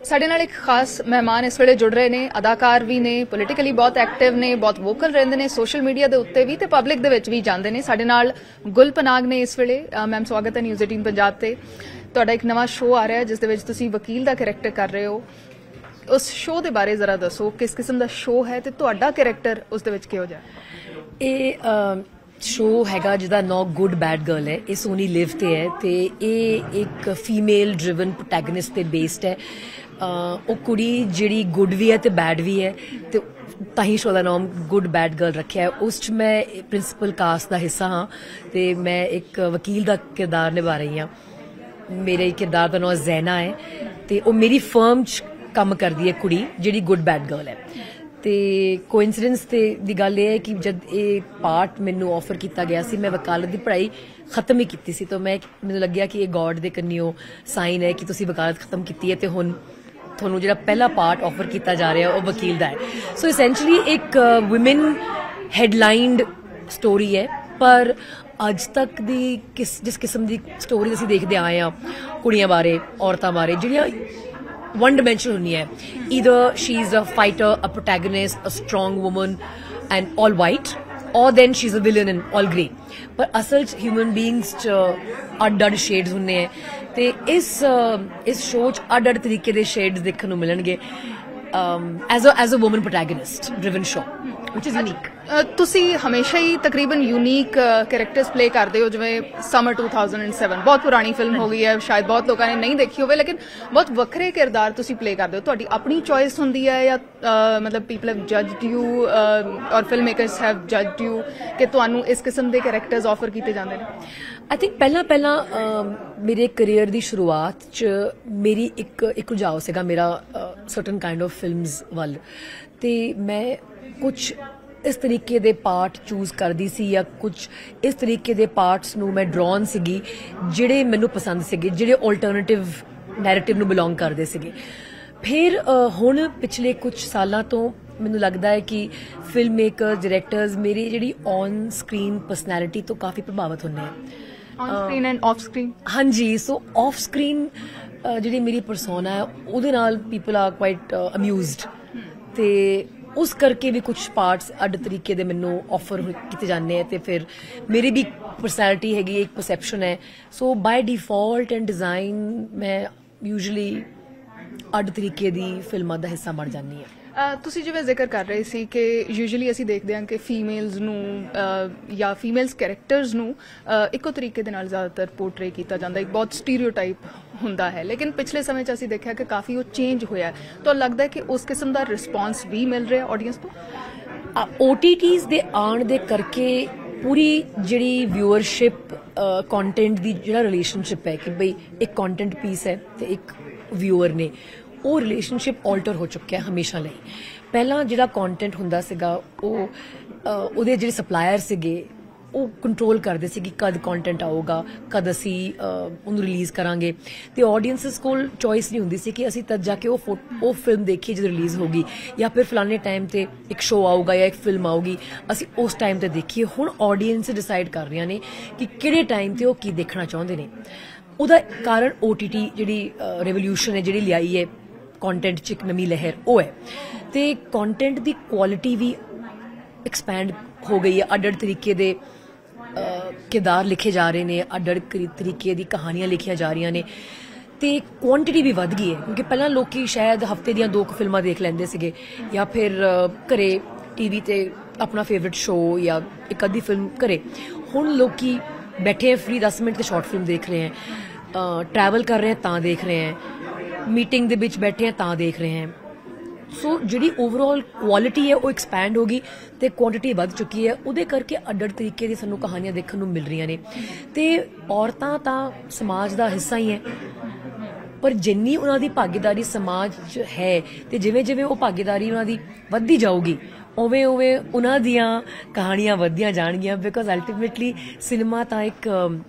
ਸਾਡੇ ਨਾਲ ਇੱਕ ਖਾਸ ਮਹਿਮਾਨ ਇਸ ਵੇਲੇ ਜੁੜ ਰਹੇ ਨੇ, ਅਦਾਕਾਰ ਵੀ ਨੇ, ਪੋਲੀਟੀਕਲੀ ਬਹੁਤ ਐਕਟਿਵ ਨੇ, ਬਹੁਤ ਵੋਕਲ ਰਹਿੰਦੇ ਨੇ, ਸੋਸ਼ਲ ਮੀਡੀਆ ਦੇ ਉੱਤੇ ਵੀ ਤੇ ਪਬਲਿਕ ਦੇ ਵਿੱਚ ਵੀ ਜਾਂਦੇ ਨੇ। ਸਾਡੇ ਨਾਲ ਗੁਲ ਪਨਾਗ ਨੇ ਇਸ ਵੇਲੇ। ਮੈਮ ਸਵਾਗਤ ਹੈ ਨਿਊਜ਼ 18 ਪੰਜਾਬ ਤੇ। ਤੁਹਾਡਾ ਇੱਕ ਨਵਾਂ ਸ਼ੋਅ ਆ ਰਿਹਾ ਹੈ ਜਿਸ ਦੇ ਵਿੱਚ ਤੁਸੀਂ ਵਕੀਲ ਦਾ ਕੈਰੈਕਟਰ ਕਰ ਰਹੇ ਹੋ। ਉਸ ਸ਼ੋਅ ਦੇ ਬਾਰੇ ਜ਼ਰਾ ਦੱਸੋ, ਕਿਸ ਕਿਸਮ ਦਾ ਸ਼ੋਅ ਹੈ ਤੇ ਤੁਹਾਡਾ ਕੈਰੈਕਟਰ ਉਸ ਦੇ ਵਿੱਚ ਕਿਹੋ ਜਿਹਾ? ਇਹ ਸ਼ੋਅ ਹੈਗਾ ਜਿਹਦਾ ਨਾਮ ਗੁੱਡ ਬੈਡ ਗਰਲ ਹੈ। ਇਹ ਸੋਨੀ ਲਿਵ ਤੇ ਹੈ ਤੇ ਇਹ ਇੱਕ ਫੀਮੇਲ ਡਰਿਵਨ ਪ੍ਰੋਟੈਗਨਿਸਟ ਤੇ ਬੇਸਡ ਹੈ। ਉਹ ਕੁੜੀ ਜਿਹੜੀ ਗੁੱਡ ਵੀ ਹੈ ਤੇ ਬੈਡ ਵੀ ਹੈ ਤੇ ਤਾਂ ਹੀ ਸ਼ੋਅ ਦਾ ਨਾਮ ਗੁੱਡ ਬੈਡ ਗਰਲ ਰੱਖਿਆ ਹੈ। ਉਸ 'ਚ ਮੈਂ ਪ੍ਰਿੰਸੀਪਲ ਕਾਸਟ ਦਾ ਹਿੱਸਾ ਹਾਂ ਤੇ ਮੈਂ ਇੱਕ ਵਕੀਲ ਦਾ ਕਿਰਦਾਰ ਨਿਭਾ ਰਹੀ ਹਾਂ। ਮੇਰੇ ਕਿਰਦਾਰ ਦਾ ਨਾਮ ਜ਼ੈਨਾ ਹੈ ਤੇ ਉਹ ਮੇਰੀ ਫਰਮ 'ਚ ਕੰਮ ਕਰਦੀ ਹੈ ਕੁੜੀ ਜਿਹੜੀ ਗੁੱਡ ਬੈਡ ਗਰਲ ਹੈ। ਤੇ ਕੋਇਨਸੀਡੈਂਸ ਤੇ ਦੀ ਗੱਲ ਇਹ ਹੈ ਕਿ ਜਦ ਇਹ ਪਾਰਟ ਮੈਨੂੰ ਆਫਰ ਕੀਤਾ ਗਿਆ ਸੀ, ਮੈਂ ਵਕਾਲਤ ਦੀ ਪੜ੍ਹਾਈ ਖਤਮ ਹੀ ਕੀਤੀ ਸੀ, ਤਾਂ ਮੈਨੂੰ ਲੱਗਿਆ ਕਿ ਇਹ ਗੋਡ ਦੇ ਕੰਨਿਓ ਸਾਈਨ ਹੈ ਕਿ ਤੁਸੀਂ ਵਕਾਲਤ ਖਤਮ ਕੀਤੀ ਹੈ ਤੇ ਹੁਣ ਤੁਹਾਨੂੰ ਜਿਹੜਾ ਪਹਿਲਾ ਪਾਰਟ ਆਫਰ ਕੀਤਾ ਜਾ ਰਿਹਾ ਉਹ ਵਕੀਲ ਦਾ ਹੈ। ਸੋ ਐਸੈਂਸ਼ਲੀ ਇੱਕ ਔਮਨ ਹੈਡਲਾਈਨਡ ਸਟੋਰੀ ਹੈ, ਪਰ ਅੱਜ ਤੱਕ ਦੀ ਜਿਸ ਕਿਸਮ ਦੀ ਸਟੋਰੀ ਅਸੀਂ ਦੇਖਦੇ ਆਏ ਹਾਂ ਕੁੜੀਆਂ ਬਾਰੇ, ਔਰਤਾਂ ਬਾਰੇ, ਜਿਹੜੀਆਂ one dimensional ਹੁੰਦੀ ਹੈ। either she is a fighter, a protagonist, a strong woman and all white, or then she's a villain in all grey। ਪਰ ਅਸਲ 'ਚ ਹਿਊਮਨ ਬੀਇੰਗਸ 'ਚ ਅੱਡ-ਅੱਡ ਸ਼ੇਡਸ ਹੁੰਦੇ ਹੈ ਤੇ ਇਸ ਸ਼ੋਅ 'ਚ ਅੱਡ-ਅੱਡ ਤਰੀਕੇ ਦੇ ਸ਼ੇਡਸ ਦੇਖਣ ਨੂੰ ਮਿਲਣਗੇ as a woman protagonist driven show which is unique। ਤੁਸੀਂ ਹਮੇਸ਼ਾ ਹੀ ਤਕਰੀਬਨ ਯੂਨੀਕ ਕੈਰੈਕਟਰਸ ਪਲੇ ਕਰਦੇ ਹੋ, ਜਿਵੇਂ ਸਮਰ 2007 ਬਹੁਤ ਪੁਰਾਣੀ ਫਿਲਮ ਹੋ ਗਈ ਹੈ, ਸ਼ਾਇਦ ਬਹੁਤ ਲੋਕਾਂ ਨੇ ਨਹੀਂ ਦੇਖੀ ਹੋਵੇ, ਲੇਕਿਨ ਬਹੁਤ ਵੱਖਰੇ ਕਿਰਦਾਰ ਤੁਸੀਂ ਪਲੇ ਕਰਦੇ ਹੋ। ਤੁਹਾਡੀ ਆਪਣੀ ਚੋਇਸ ਹੁੰਦੀ ਹੈ ਜਾਂ ਮਤਲਬ ਪੀਪਲ ਹੈਵ ਜੱਜਡ ਯੂ ਔਰ ਫਿਲਮ ਮੇਕਰਸ ਹੈਵ ਜੱਜਡ ਯੂ ਕਿ ਤੁਹਾਨੂੰ ਇਸ ਕਿਸਮ ਦੇ ਕੈਰੈਕਟਰਸ ਆਫਰ ਕੀਤੇ ਜਾਂਦੇ ਨੇ? ਆਈ ਥਿੰਕ ਪਹਿਲਾਂ ਮੇਰੇ ਕਰੀਅਰ ਦੀ ਸ਼ੁਰੂਆਤ 'ਚ ਮੇਰੀ ਇੱਕ ਰੁਝਾਓ ਸੀਗਾ ਮੇਰਾ ਸਰਟਨ ਕਾਈਂਡ ਆਫ ਫਿਲਮਸ ਵੱਲ, ਤੇ ਮੈਂ ਕੁਝ ਇਸ ਤਰੀਕੇ ਦੇ ਪਾਰਟ ਚੂਜ਼ ਕਰਦੀ ਸੀ ਜਾਂ ਕੁਝ ਇਸ ਤਰੀਕੇ ਦੇ ਪਾਰਟਸ ਨੂੰ ਮੈਂ ਡਰਾਉਨ ਸੀਗੀ ਜਿਹੜੇ ਮੈਨੂੰ ਪਸੰਦ ਸੀਗੇ, ਜਿਹੜੇ ਆਲਟਰਨੇਟਿਵ ਨੈਰੇਟਿਵ ਨੂੰ ਬਿਲੋਂਗ ਕਰਦੇ ਸੀਗੇ। ਫਿਰ ਹੁਣ ਪਿਛਲੇ ਕੁਝ ਸਾਲਾਂ ਤੋਂ ਮੈਨੂੰ ਲੱਗਦਾ ਹੈ ਕਿ ਫਿਲਮ ਮੇਕਰ, ਡਾਇਰੈਕਟਰਸ ਮੇਰੀ ਜਿਹੜੀ ਔਨ ਸਕਰੀਨ ਪਰਸਨੈਲਿਟੀ ਤੋਂ ਕਾਫੀ ਪ੍ਰਭਾਵਿਤ ਹੁੰਦੇ ਆ। On screen end off screen? ਹਾਂਜੀ। ਸੋ ਆਫ ਸਕਰੀਨ ਜਿਹੜੀ ਮੇਰੀ ਪਰਸੋਨਾ ਹੈ ਉਹਦੇ ਨਾਲ ਪੀਪਲ ਆਰ ਕੁਆਇਟ ਅਮਿਊਜ਼ਡ, ਤੇ ਉਸ ਕਰਕੇ ਵੀ ਕੁਝ ਪਾਰਟਸ ਅੱਡ ਤਰੀਕੇ ਦੇ ਮੈਨੂੰ ਆਫਰ ਕੀਤੇ ਜਾਂਦੇ ਆ ਤੇ ਫਿਰ ਮੇਰੀ ਵੀ ਪਰਸਨੈਲਿਟੀ ਹੈਗੀ, ਇੱਕ ਪਰਸੈਪਸ਼ਨ ਹੈ। ਸੋ ਬਾਈ ਡਿਫਾਲਟ ਐਂਡ ਡਿਜ਼ਾਈਨ ਮੈਂ ਯੂਜੂਅਲੀ ਅੱਡ ਤਰੀਕੇ ਦੀ ਫਿਲਮਾਂ ਦਾ ਹਿੱਸਾ ਬਣ ਜਾਂਦੀ ਹਾਂ। ਤੁਸੀਂ ਜਿਵੇਂ ਜ਼ਿਕਰ ਕਰ ਰਹੇ ਸੀ ਕਿ ਯੂਜੂਅਲੀ ਅਸੀਂ ਦੇਖਦੇ ਹਾਂ ਕਿ ਫੀਮੇਲਸ ਨੂੰ ਜਾਂ ਫੀਮੇਲਸ ਕੈਰੈਕਟਰਸ ਨੂੰ ਇੱਕੋ ਤਰੀਕੇ ਦੇ ਨਾਲ ਜ਼ਿਆਦਾਤਰ ਪੋਰਟਰੇ ਕੀਤਾ ਜਾਂਦਾ, ਇੱਕ ਬਹੁਤ ਸਟੀਰੀਓਟਾਈਪ ਹੁੰਦਾ ਹੈ, ਲੇਕਿਨ ਪਿਛਲੇ ਸਮੇਂ 'ਚ ਅਸੀਂ ਦੇਖਿਆ ਕਿ ਕਾਫੀ ਉਹ ਚੇਂਜ ਹੋਇਆ। ਤਾਂ ਲੱਗਦਾ ਹੈ ਕਿ ਉਸ ਕਿਸਮ ਦਾ ਰਿਸਪੌਂਸ ਵੀ ਮਿਲ ਰਿਹਾ ਆਡੀਅנס ਤੋਂ? OTTs ਦੇ ਆਉਣ ਦੇ ਕਰਕੇ ਪੂਰੀ ਜਿਹੜੀ ਵਿਊਅਰਸ਼ਿਪ ਕੰਟੈਂਟ ਦੀ ਜਿਹੜਾ ਰਿਲੇਸ਼ਨਸ਼ਿਪ ਹੈ ਕਿ ਬਈ ਇੱਕ ਕੰਟੈਂਟ ਪੀਸ ਹੈ ਤੇ ਇੱਕ ਵਿਊਅਰ ਨੇ, ਉਹ ਰਿਲੇਸ਼ਨਸ਼ਿਪ ਆਲਟਰ ਹੋ ਚੁੱਕਿਆ ਹਮੇਸ਼ਾ ਲਈ। ਪਹਿਲਾਂ ਜਿਹੜਾ ਕੰਟੈਂਟ ਹੁੰਦਾ ਸੀਗਾ ਉਹਦੇ ਜਿਹੜੇ ਸਪਲਾਇਰ ਸੀਗੇ ਉਹ ਕੰਟਰੋਲ ਕਰਦੇ ਸੀ ਕਿ ਕਦ ਕੰਟੈਂਟ ਆਊਗਾ, ਕਦ ਅਸੀਂ ਉਹਨੂੰ ਰਿਲੀਜ਼ ਕਰਾਂਗੇ, ਤੇ ਆਡੀਅנਸਸ ਕੋਲ ਚੋਇਸ ਨਹੀਂ ਹੁੰਦੀ ਸੀ ਕਿ ਅਸੀਂ ਤਦ ਜਾ ਕੇ ਉਹ ਫਿਲਮ ਦੇਖੀਏ ਜਦੋਂ ਰਿਲੀਜ਼ ਹੋਗੀ, ਜਾਂ ਫਿਰ ਫਲਾਣੇ ਟਾਈਮ ਤੇ ਇੱਕ ਸ਼ੋਅ ਆਊਗਾ ਜਾਂ ਇੱਕ ਫਿਲਮ ਆਊਗੀ ਅਸੀਂ ਉਸ ਟਾਈਮ ਤੇ ਦੇਖੀਏ। ਹੁਣ ਆਡੀਅנਸ ਡਿਸਾਈਡ ਕਰ ਰਹੀਆਂ ਨੇ ਕਿ ਕਿਹੜੇ ਟਾਈਮ ਤੇ ਉਹ ਕੀ ਦੇਖਣਾ ਚਾਹੁੰਦੇ ਨੇ। ਉਹਦਾ ਕਾਰਨ OTT ਜਿਹੜੀ ਰੈਵੋਲਿਊਸ਼ਨ ਹੈ ਜਿਹੜੀ ਲਿਆਈ ਹੈ ਕੰਟੈਂਟ 'ਚ ਇੱਕ ਨਵੀਂ ਲਹਿਰ, ਉਹ ਹੈ। ਤੇ ਕੰਟੈਂਟ ਦੀ ਕੁਆਲਿਟੀ ਵੀ ਐਕਸਪੈਂਡ ਹੋ ਗਈ ਹੈ, ਅੱਡ-ਅੱਡ ਤਰੀਕੇ ਦੇ ਕਿਰਦਾਰ ਲਿਖੇ ਜਾ ਰਹੇ ਨੇ, ਅੱਡ-ਅੱਡ ਤਰੀਕੇ ਦੀ ਕਹਾਣੀਆਂ ਲਿਖੀਆਂ ਜਾ ਰਹੀਆਂ ਨੇ, ਤੇ ਕੁਆਂਟਿਟੀ ਵੀ ਵੱਧ ਗਈ ਹੈ। ਕਿਉਂਕਿ ਪਹਿਲਾਂ ਲੋਕੀ ਸ਼ਾਇਦ ਹਫਤੇ ਦੀਆਂ 2 ਫਿਲਮਾਂ ਦੇਖ ਲੈਂਦੇ ਸੀਗੇ ਜਾਂ ਫਿਰ ਘਰੇ TV ਤੇ ਆਪਣਾ ਫੇਵਰਿਟ ਸ਼ੋਅ ਜਾਂ ਇੱਕ ਅੱਧੀ ਫਿਲਮ ਘਰੇ। ਹੁਣ ਲੋਕੀ ਬੈਠੇ ਫ੍ਰੀ 10 ਮਿੰਟ ਤੇ ਸ਼ਾਰਟ ਫਿਲਮ ਦੇਖ ਰਹੇ ਹੈ, ਟਰੈਵਲ ਕਰ ਰਹੇ ਹੈ ਤਾਂ ਦੇਖ ਰਹੇ ਹੈ, ਮੀਟਿੰਗ ਦੇ ਵਿੱਚ ਬੈਠੇ ਆ ਤਾਂ ਦੇਖ ਰਹੇ ਹਾਂ। ਸੋ ਜਿਹੜੀ ਓਵਰਆਲ ਕੁਆਲਿਟੀ ਹੈ ਉਹ ਐਕਸਪੈਂਡ ਹੋ ਗਈ ਤੇ ਕੁਆਂਟਿਟੀ ਵੱਧ ਚੁੱਕੀ ਹੈ। ਉਹਦੇ ਕਰਕੇ ਅੱਡ-ਅੱਡ ਤਰੀਕੇ ਦੀ ਸਾਨੂੰ ਕਹਾਣੀਆਂ ਦੇਖਣ ਨੂੰ ਮਿਲ ਰਹੀਆਂ ਨੇ, ਤੇ ਔਰਤਾਂ ਤਾਂ ਸਮਾਜ ਦਾ ਹਿੱਸਾ ਹੀ ਹੈ, ਪਰ ਜਿੰਨੀ ਉਹਨਾਂ ਦੀ ਭਾਗੀਦਾਰੀ ਸਮਾਜ 'ਚ ਹੈ ਤੇ ਜਿਵੇਂ-ਜਿਵੇਂ ਉਹ ਭਾਗੀਦਾਰੀ ਉਹਨਾਂ ਦੀ ਵੱਧਦੀ ਜਾਊਗੀ ਉਵੇਂ-ਉਵੇਂ ਉਹਨਾਂ ਦੀਆਂ ਕਹਾਣੀਆਂ ਵੱਧਦੀਆਂ ਜਾਣਗੀਆਂ। ਬਿਕੋਜ਼ ਅਲਟੀਮੇਟਲੀ ਸਿਨੇਮਾ ਤਾਂ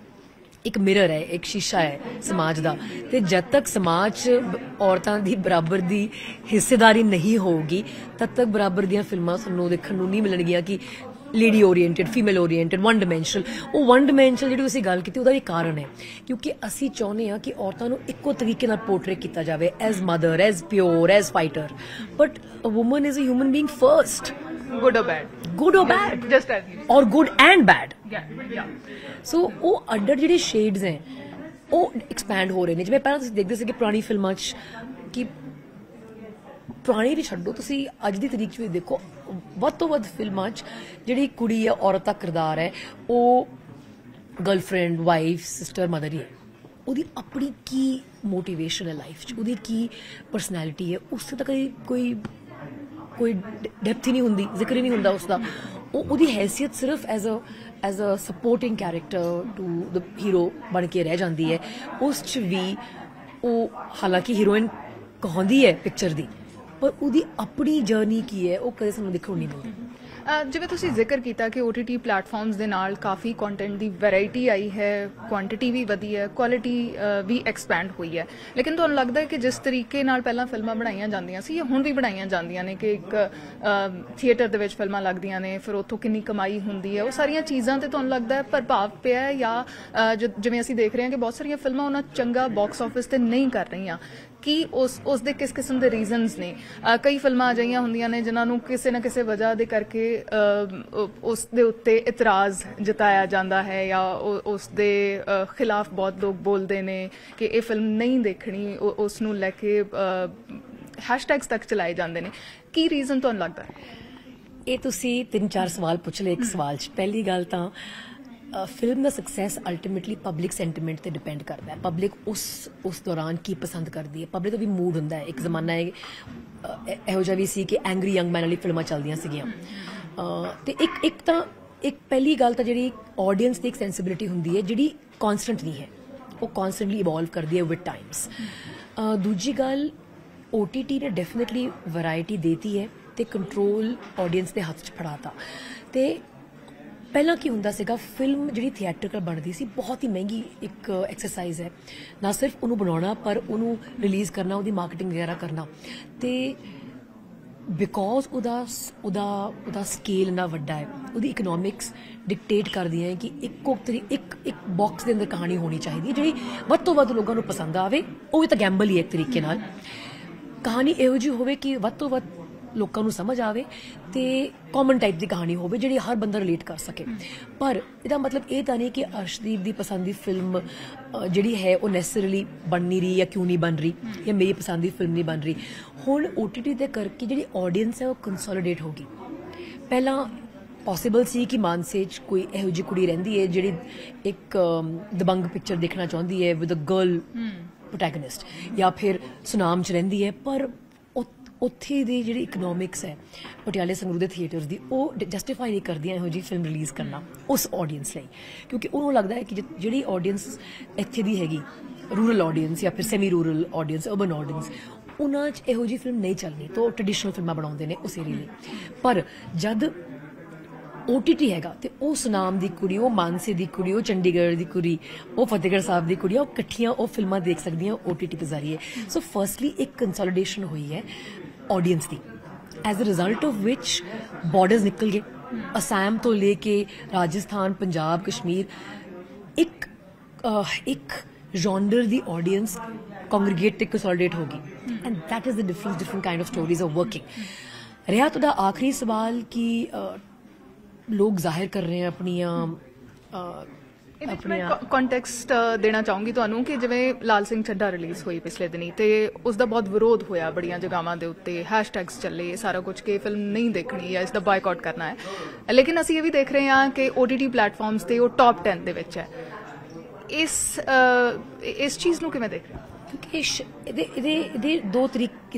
ਇੱਕ ਮਿਰਰ ਹੈ, ਇੱਕ ਸ਼ੀਸ਼ਾ ਹੈ ਸਮਾਜ ਦਾ, ਤੇ ਜਦ ਤੱਕ ਸਮਾਜ 'ਚ ਔਰਤਾਂ ਦੀ ਬਰਾਬਰ ਦੀ ਹਿੱਸੇਦਾਰੀ ਨਹੀਂ ਹੋਊਗੀ ਤਦ ਤੱਕ ਬਰਾਬਰ ਦੀਆਂ ਫਿਲਮਾਂ ਸਾਨੂੰ ਦੇਖਣ ਨੂੰ ਨਹੀਂ ਮਿਲਣਗੀਆਂ ਕਿ lady oriented, female oriented, one dimensional. ਉਹ ਵਨ ਡਾਇਮੈਂਸ਼ਨਲ ਜਿਹੜੀ ਤੁਸੀਂ ਗੱਲ ਕੀਤੀ ਉਹਦਾ ਵੀ ਕਾਰਨ ਹੈ ਕਿਉਂਕਿ ਅਸੀਂ ਚਾਹੁੰਦੇ ਹਾਂ ਕਿ ਔਰਤਾਂ ਨੂੰ ਇੱਕੋ ਤਰੀਕੇ ਨਾਲ ਪੋਰਟਰੇਟ ਕੀਤਾ ਜਾਵੇ as mother, as pure, as fighter, but a woman is a human being first, good or bad, good or bad, just as you or good and bad। yeah ਸੋ ਉਹ ਅੱਡ ਜਿਹੜੇ ਸ਼ੇਡਸ ਹੈ ਉਹ ਐਕਸਪੈਂਡ ਹੋ ਰਹੇ ਨੇ। ਜਿਵੇਂ ਪਹਿਲਾਂ ਤੁਸੀਂ ਦੇਖਦੇ ਸੀ ਕਿ ਪੁਰਾਣੀ ਫਿਲਮਾਂ 'ਚ ਕਿ ਪੁਰਾਣੀ ਵੀ ਛੱਡੋ, ਤੁਸੀਂ ਅੱਜ ਦੀ ਤਰੀਕ 'ਚ ਵੀ ਦੇਖੋ ਵੱਧ ਤੋਂ ਵੱਧ ਫਿਲਮਾਂ 'ਚ ਜਿਹੜੀ ਕੁੜੀ ਹੈ, ਔਰਤ ਦਾ ਕਿਰਦਾਰ ਹੈ, ਉਹ ਗਰਲਫ੍ਰੈਂਡ, ਵਾਈਫ, ਸਿਸਟਰ, ਮਦਰ ਹੀ ਹੈ। ਉਹਦੀ ਆਪਣੀ ਕੀ ਮੋਟੀਵੇਸ਼ਨ ਹੈ ਲਾਈਫ 'ਚ, ਉਹਦੀ ਕੀ ਪਰਸਨੈਲਿਟੀ ਹੈ, ਉਸ ਤੇ ਤਾਂ ਕੋਈ ਡੈਪਥ ਹੀ ਨਹੀਂ ਹੁੰਦੀ, ਜ਼ਿਕਰ ਹੀ ਨਹੀਂ ਹੁੰਦਾ ਉਸਦਾ। ਉਹਦੀ ਹੈਸੀਅਤ ਸਿਰਫ as a supporting character to the hero ਬਣ ਕੇ ਰਹਿ ਜਾਂਦੀ ਹੈ। ਉਸ 'ਚ ਵੀ ਉਹ ਹਾਲਾਂਕਿ ਹੀਰੋਇਨ ਕਹਾਉਂਦੀ ਹੈ ਪਿਕਚਰ ਦੀ, ਪਰ ਉਹਦੀ ਆਪਣੀ ਜਰਨੀ ਕੀ ਹੈ ਉਹ ਕਦੇ ਸਾਨੂੰ ਦੇਖਣ ਨੂੰ ਨਹੀਂ ਮਿਲਦੀ। ਜਿਵੇਂ ਤੁਸੀਂ ਜ਼ਿਕਰ ਕੀਤਾ ਕਿ OTT ਪਲੇਟਫਾਰਮਸ ਦੇ ਨਾਲ ਕਾਫੀ ਕੰਟੈਂਟ ਦੀ ਵੈਰਾਈਟੀ ਆਈ ਹੈ, ਕੁਆਂਟੀਟੀ ਵੀ ਵਧੀ ਹੈ, ਕੁਆਲਿਟੀ ਵੀ ਐਕਸਪੈਂਡ ਹੋਈ ਹੈ, ਲੇਕਿਨ ਤੁਹਾਨੂੰ ਲੱਗਦਾ ਹੈ ਕਿ ਜਿਸ ਤਰੀਕੇ ਨਾਲ ਪਹਿਲਾਂ ਫਿਲਮਾਂ ਬਣਾਈਆਂ ਜਾਂਦੀਆਂ ਸੀ ਜਾਂ ਹੁਣ ਵੀ ਬਣਾਈਆਂ ਜਾਂਦੀਆਂ ਨੇ ਕਿ ਇੱਕ ਥੀਏਟਰ ਦੇ ਵਿੱਚ ਫਿਲਮਾਂ ਲੱਗਦੀਆਂ ਨੇ, ਫਿਰ ਉੱਥੋਂ ਕਿੰਨੀ ਕਮਾਈ ਹੁੰਦੀ ਹੈ, ਉਹ ਸਾਰੀਆਂ ਚੀਜ਼ਾਂ ਤੇ ਤੁਹਾਨੂੰ ਲੱਗਦਾ ਹੈ ਪ੍ਰਭਾਵ ਪਿਆ ਹੈ ਜਾਂ ਜਿਵੇਂ ਅਸੀਂ ਦੇਖ ਰਹੇ ਹਾਂ ਕਿ ਬਹੁਤ ਸਾਰੀਆਂ ਫਿਲਮਾਂ ਉਹਨਾਂ ਚੰਗਾ ਬਾਕਸ ਆਫਿਸ ਤੇ ਨਹੀਂ ਕਰ ਰਹੀਆਂ, ਕੀ ਉਸ ਦੇ ਕਿਸ ਕਿਸਮ ਦੇ ਰੀਜ਼ਨਸ ਨੇ? ਕਈ ਫਿਲਮਾਂ ਅਜਿਹੀਆਂ ਹੁੰਦੀਆਂ ਨੇ ਜਿਨ੍ਹਾਂ ਨੂੰ ਕਿਸੇ ਨਾ ਕਿਸੇ ਵਜ੍ਹਾ ਦੇ ਕਰਕੇ ਉਸ ਦੇ ਉੱਤੇ ਇਤਰਾਜ਼ ਜਤਾਇਆ ਜਾਂਦਾ ਹੈ ਜਾਂ ਉਸ ਦੇ ਖਿਲਾਫ ਬਹੁਤ ਲੋਕ ਬੋਲਦੇ ਨੇ ਕਿ ਇਹ ਫਿਲਮ ਨਹੀਂ ਦੇਖਣੀ, ਉਸ ਨੂੰ ਲੈ ਕੇ ਹੈਸ਼ਟੈਗਸ ਤੱਕ ਚਲਾਏ ਜਾਂਦੇ ਨੇ। ਕੀ ਰੀਜ਼ਨ ਤੁਹਾਨੂੰ ਲੱਗਦਾ ਹੈ? ਇਹ ਤੁਸੀਂ 3-4 ਸਵਾਲ ਪੁੱਛ ਲਏ ਇੱਕ ਸਵਾਲ 'ਚ। ਪਹਿਲੀ ਗੱਲ ਤਾਂ ਫਿਲਮ ਦਾ ਸਕਸੈਸ ਅਲਟੀਮੇਟਲੀ ਪਬਲਿਕ ਸੈਂਟੀਮੈਂਟ ਤੇ ਡਿਪੈਂਡ ਕਰਦਾ ਹੈ। ਪਬਲਿਕ ਉਸ ਦੌਰਾਨ ਕੀ ਪਸੰਦ ਕਰਦੀ ਹੈ। ਪਬਲਿਕ ਦਾ ਵੀ ਮੂਡ ਹੁੰਦਾ ਹੈ। ਇੱਕ ਜ਼ਮਾਨਾ ਹੈ ਇਹੋ ਜਿਹਾ ਵੀ ਸੀ ਕਿ ਐਂਗਰੀ ਯੰਗ ਮੈਨ ਵਾਲੀ ਫਿਲਮਾਂ ਚੱਲਦੀਆਂ ਸੀਗੀਆਂ, ਤੇ ਇੱਕ ਪਹਿਲੀ ਗੱਲ ਤਾਂ ਜਿਹੜੀ ਆਡੀਅנס ਦੀ ਇੱਕ ਸੈਂਸਿਬਿਲਿਟੀ ਹੁੰਦੀ ਹੈ ਜਿਹੜੀ ਕਨਸਟੈਂਟ ਨਹੀਂ ਹੈ, ਉਹ ਕਨਸਟੈਂਟਲੀ ਇਵੋਲਵ ਕਰਦੀ ਹੈ ਵਿਦ ਟਾਈਮਸ। ਦੂਜੀ ਗੱਲ, OTT ਨੇ ਡੈਫੀਨੇਟਲੀ ਵੈਰਾਈਟੀ ਦੇਤੀ ਹੈ ਤੇ ਕੰਟਰੋਲ ਆਡੀਅנס ਦੇ ਹੱਥ 'ਚ ਫੜਾਤਾ। ਤੇ ਪਹਿਲਾਂ ਕੀ ਹੁੰਦਾ ਸੀਗਾ, ਫਿਲਮ ਜਿਹੜੀ ਥੀਏਟਰਕਲ ਬਣਦੀ ਸੀ ਬਹੁਤ ਹੀ ਮਹਿੰਗੀ ਇੱਕ ਐਕਸਰਸਾਈਜ਼ ਹੈ, ਨਾ ਸਿਰਫ ਉਹਨੂੰ ਬਣਾਉਣਾ ਪਰ ਉਹਨੂੰ ਰਿਲੀਜ਼ ਕਰਨਾ, ਉਹਦੀ ਮਾਰਕੀਟਿੰਗ ਵਗੈਰਾ ਕਰਨਾ। ਤੇ ਬਿਕੋਜ਼ ਉਹਦਾ ਸਕੇਲ ਇੰਨਾ ਵੱਡਾ ਹੈ, ਉਹਦੀ ਇਕਨੋਮਿਕਸ ਡਿਕਟੇਟ ਕਰਦੀਆਂ ਹੈ ਕਿ ਇੱਕ ਬਾਕਸ ਦੇ ਅੰਦਰ ਕਹਾਣੀ ਹੋਣੀ ਚਾਹੀਦੀ ਹੈ ਜਿਹੜੀ ਵੱਧ ਤੋਂ ਵੱਧ ਲੋਕਾਂ ਨੂੰ ਪਸੰਦ ਆਵੇ। ਉਹ ਵੀ ਤਾਂ ਗੈਂਬਲ ਹੀ ਹੈ ਇੱਕ ਤਰੀਕੇ ਨਾਲ। ਕਹਾਣੀ ਇਹੋ ਜਿਹੀ ਹੋਵੇ ਕਿ ਵੱਧ ਤੋਂ ਵੱਧ ਲੋਕਾਂ ਨੂੰ ਸਮਝ ਆਵੇ ਤੇ ਕਾਮਨ ਟਾਈਪ ਦੀ ਕਹਾਣੀ ਹੋਵੇ ਜਿਹੜੀ ਹਰ ਬੰਦਾ ਰਿਲੇਟ ਕਰ ਸਕੇ। ਪਰ ਇਹਦਾ ਮਤਲਬ ਇਹ ਤਾਂ ਨਹੀਂ ਕਿ ਅਰਸ਼ਦੀਪ ਦੀ ਪਸੰਦ ਦੀ ਫਿਲਮ ਜਿਹੜੀ ਹੈ ਉਹ ਨੈਸੈਸਰੀਲੀ ਬਣ ਨਹੀਂ ਰਹੀ ਜਾਂ ਕਿਉਂ ਨਹੀਂ ਬਣ ਰਹੀ ਜਾਂ ਮੇਰੀ ਪਸੰਦ ਦੀ ਫਿਲਮ ਨਹੀਂ ਬਣ ਰਹੀ। ਹੁਣ OTT ਦੇ ਕਰਕੇ ਜਿਹੜੀ ਆਡੀਅנס ਹੈ ਉਹ ਕੰਸੋਲੀਡੇਟ ਹੋ ਗਈ। ਪਹਿਲਾਂ ਪੋਸੀਬਲ ਸੀ ਕਿ ਮਾਨਸੇ 'ਚ ਕੋਈ ਇਹੋ ਜਿਹੀ ਕੁੜੀ ਰਹਿੰਦੀ ਹੈ ਜਿਹੜੀ ਇੱਕ ਦਬੰਗ ਪਿਕਚਰ ਦੇਖਣਾ ਚਾਹੁੰਦੀ ਹੈ ਵਿਦ ਅ ਗਰਲ ਪ੍ਰੋਟੈਗਨਿਸਟ, ਜਾਂ ਫਿਰ ਸੁਨਾਮ 'ਚ ਰਹਿੰਦੀ ਹੈ, ਪਰ ਉੱਥੇ ਦੀ ਜਿਹੜੀ ਇਕਨੋਮਿਕਸ ਹੈ ਪਟਿਆਲੇ ਸੰਗਰੂਰ ਦੇ ਥੀਏਟਰਸ ਦੀ, ਉਹ ਜਸਟੀਫਾਈ ਨਹੀਂ ਕਰਦੀਆਂ ਇਹੋ ਜਿਹੀ ਫਿਲਮ ਰਿਲੀਜ਼ ਕਰਨਾ ਉਸ ਆਡੀਅנס ਲਈ, ਕਿਉਂਕਿ ਉਹਨੂੰ ਲੱਗਦਾ ਹੈ ਕਿ ਜਿਹੜੀ ਆਡੀਅנס ਇੱਥੇ ਦੀ ਹੈਗੀ ਰੂਰਲ ਆਡੀਅנס ਜਾਂ ਫਿਰ semi rural audience, urban audience, ਉਹਨਾਂ 'ਚ ਇਹੋ ਜਿਹੀ ਫਿਲਮ ਨਹੀਂ ਚੱਲਣੀ, ਤਾਂ ਉਹ ਟ੍ਰੈਡੀਸ਼ਨਲ ਫਿਲਮਾਂ ਬਣਾਉਂਦੇ ਨੇ ਉਸ ਏਰੀਏ ਲਈ। ਪਰ ਜਦ OTT ਹੈਗਾ ਤੇ ਉਹ ਸੁਨਾਮ ਦੀ ਕੁੜੀ, ਉਹ ਮਾਨਸੇ ਦੀ ਕੁੜੀ, ਉਹ ਚੰਡੀਗੜ੍ਹ ਦੀ ਕੁੜੀ, ਉਹ ਫਤਿਹਗੜ੍ਹ ਸਾਹਿਬ ਦੀ ਕੁੜੀ, ਉਹ ਇਕੱਠੀਆਂ ਉਹ ਫਿਲਮਾਂ ਦੇਖ ਸਕਦੀਆਂ OTT ਦੇ ਜ਼ਰੀਏ। ਸੋ ਫਰਸਟਲੀ ਇੱਕ ਕੰਸੋਲੀਡੇਸ਼ਨ ਹੋਈ ਹੈ ਆਡੀਅנס ਦੀ, as a result of which borders ਨਿਕਲ ਗਏ। ਅਸਾਮ ਤੋਂ ਲੈ ਕੇ ਰਾਜਸਥਾਨ, ਪੰਜਾਬ, ਕਸ਼ਮੀਰ, ਇੱਕ ਜੌਨਰ ਦੀ ਆਡੀਅנס ਕੰਗਰੀਗੇਟ ਤੇ ਕੰਸੋਲੀਡੇਟ ਹੋ ਗਈ। And that is the different kind of stories are working. ਰਿਹਾ ਤੁਹਾਡਾ ਆਖਰੀ ਸਵਾਲ ਕਿ ਲੋਕ ਜ਼ਾਹਿਰ ਕਰ ਰਹੇ हैं ਆਪਣੀਆਂ ਕੰਟੈਕਸਟ ਦੇਣਾ ਚਾਹੂੰਗੀ ਤੁਹਾਨੂੰ ਕਿ ਜਿਵੇਂ ਲਾਲ ਸਿੰਘ ਚੱਡਾ ਰਿਲੀਜ਼ ਹੋਈ ਪਿਛਲੇ ਦਿਨੀ ਤੇ ਉਸ ਦਾ ਬਹੁਤ ਵਿਰੋਧ ਹੋਇਆ ਬੜੀਆਂ ਜਗ੍ਹਾਵਾਂ ਦੇ ਉੱਤੇ, ਹੈਸ਼ਟੈਗਸ ਚੱਲੇ ਸਾਰਾ ਕੁਝ ਕਿ ਫਿਲਮ ਨਹੀਂ ਦੇਖਣੀ ਜਾਂ ਇਸ ਦਾ ਬਾਈਕਾਟ ਕਰਨਾ ਹੈ, ਲੇਕਿਨ ਅਸੀਂ ਇਹ ਵੀ ਦੇਖ ਰਹੇ ਹਾਂ ਕਿ OTT ਪਲੇਟਫਾਰਮਸ ਤੇ ਉਹ ਟੌਪ 10 ਦੇ ਵਿੱਚ ਹੈ। ਇਸ ਚੀਜ਼ ਨੂੰ ਕਿਵੇਂ ਦੇਖ ਰਹੇ ਹੋ? ਕਿਉਂਕਿ ਇਹਦੇ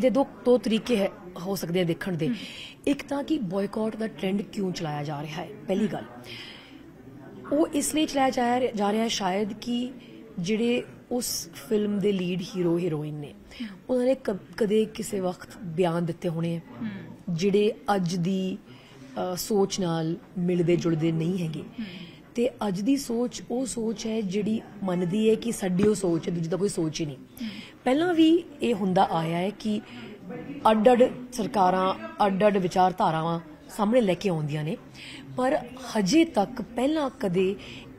ਦੋ ਤਰੀਕੇ ਹੋ ਸਕਦੇ ਆ ਦੇਖਣ ਦੇ। ਇੱਕ ਤਾਂ ਕਿ ਬॉयकॉट ਦਾ ਟ੍ਰੈਂਡ ਕਿਉਂ ਚਲਾਇਆ ਜਾ ਰਿਹਾ ਹੈ, ਪਹਿਲੀ ਗੱਲ ਉਹ ਇਸ ਲਈ ਚਲਾਇਆ ਜਾ ਰਿਹਾ ਹੈ ਸ਼ਾਇਦ ਕਿ ਜਿਹੜੇ ਉਸ ਫਿਲਮ ਦੇ ਲੀਡ ਹੀਰੋ ਹੀਰੋਇਨ ਨੇ ਉਹਨਾਂ ਨੇ ਕਦੇ ਕਿਸੇ ਵਕਤ ਬਿਆਨ ਦਿੱਤੇ ਹੋਣੇ ਜਿਹੜੇ ਅੱਜ ਦੀ ਸੋਚ ਨਾਲ ਮਿਲਦੇ ਜੁਲਦੇ ਨਹੀਂ ਹੈਗੇ। ਤੇ ਅੱਜ ਦੀ ਸੋਚ ਉਹ ਸੋਚ ਹੈ ਜਿਹੜੀ ਮੰਨਦੀ ਹੈ ਕਿ ਸਾਡੀ ਉਹ ਸੋਚ ਹੈ, ਦੂਜੀ ਦਾ ਕੋਈ ਸੋਚ ਹੀ ਨਹੀਂ। ਪਹਿਲਾਂ ਵੀ ਇਹ ਹੁੰਦਾ ਆਇਆ ਹੈ ਕਿ ਅੱਡ-ਅੱਡ ਸਰਕਾਰਾਂ ਅੱਡ-ਅੱਡ ਵਿਚਾਰਧਾਰਾਵਾਂ ਸਾਹਮਣੇ ਲੈ ਕੇ ਆਉਂਦੀਆਂ ਨੇ, पर हजे तक पहला कदे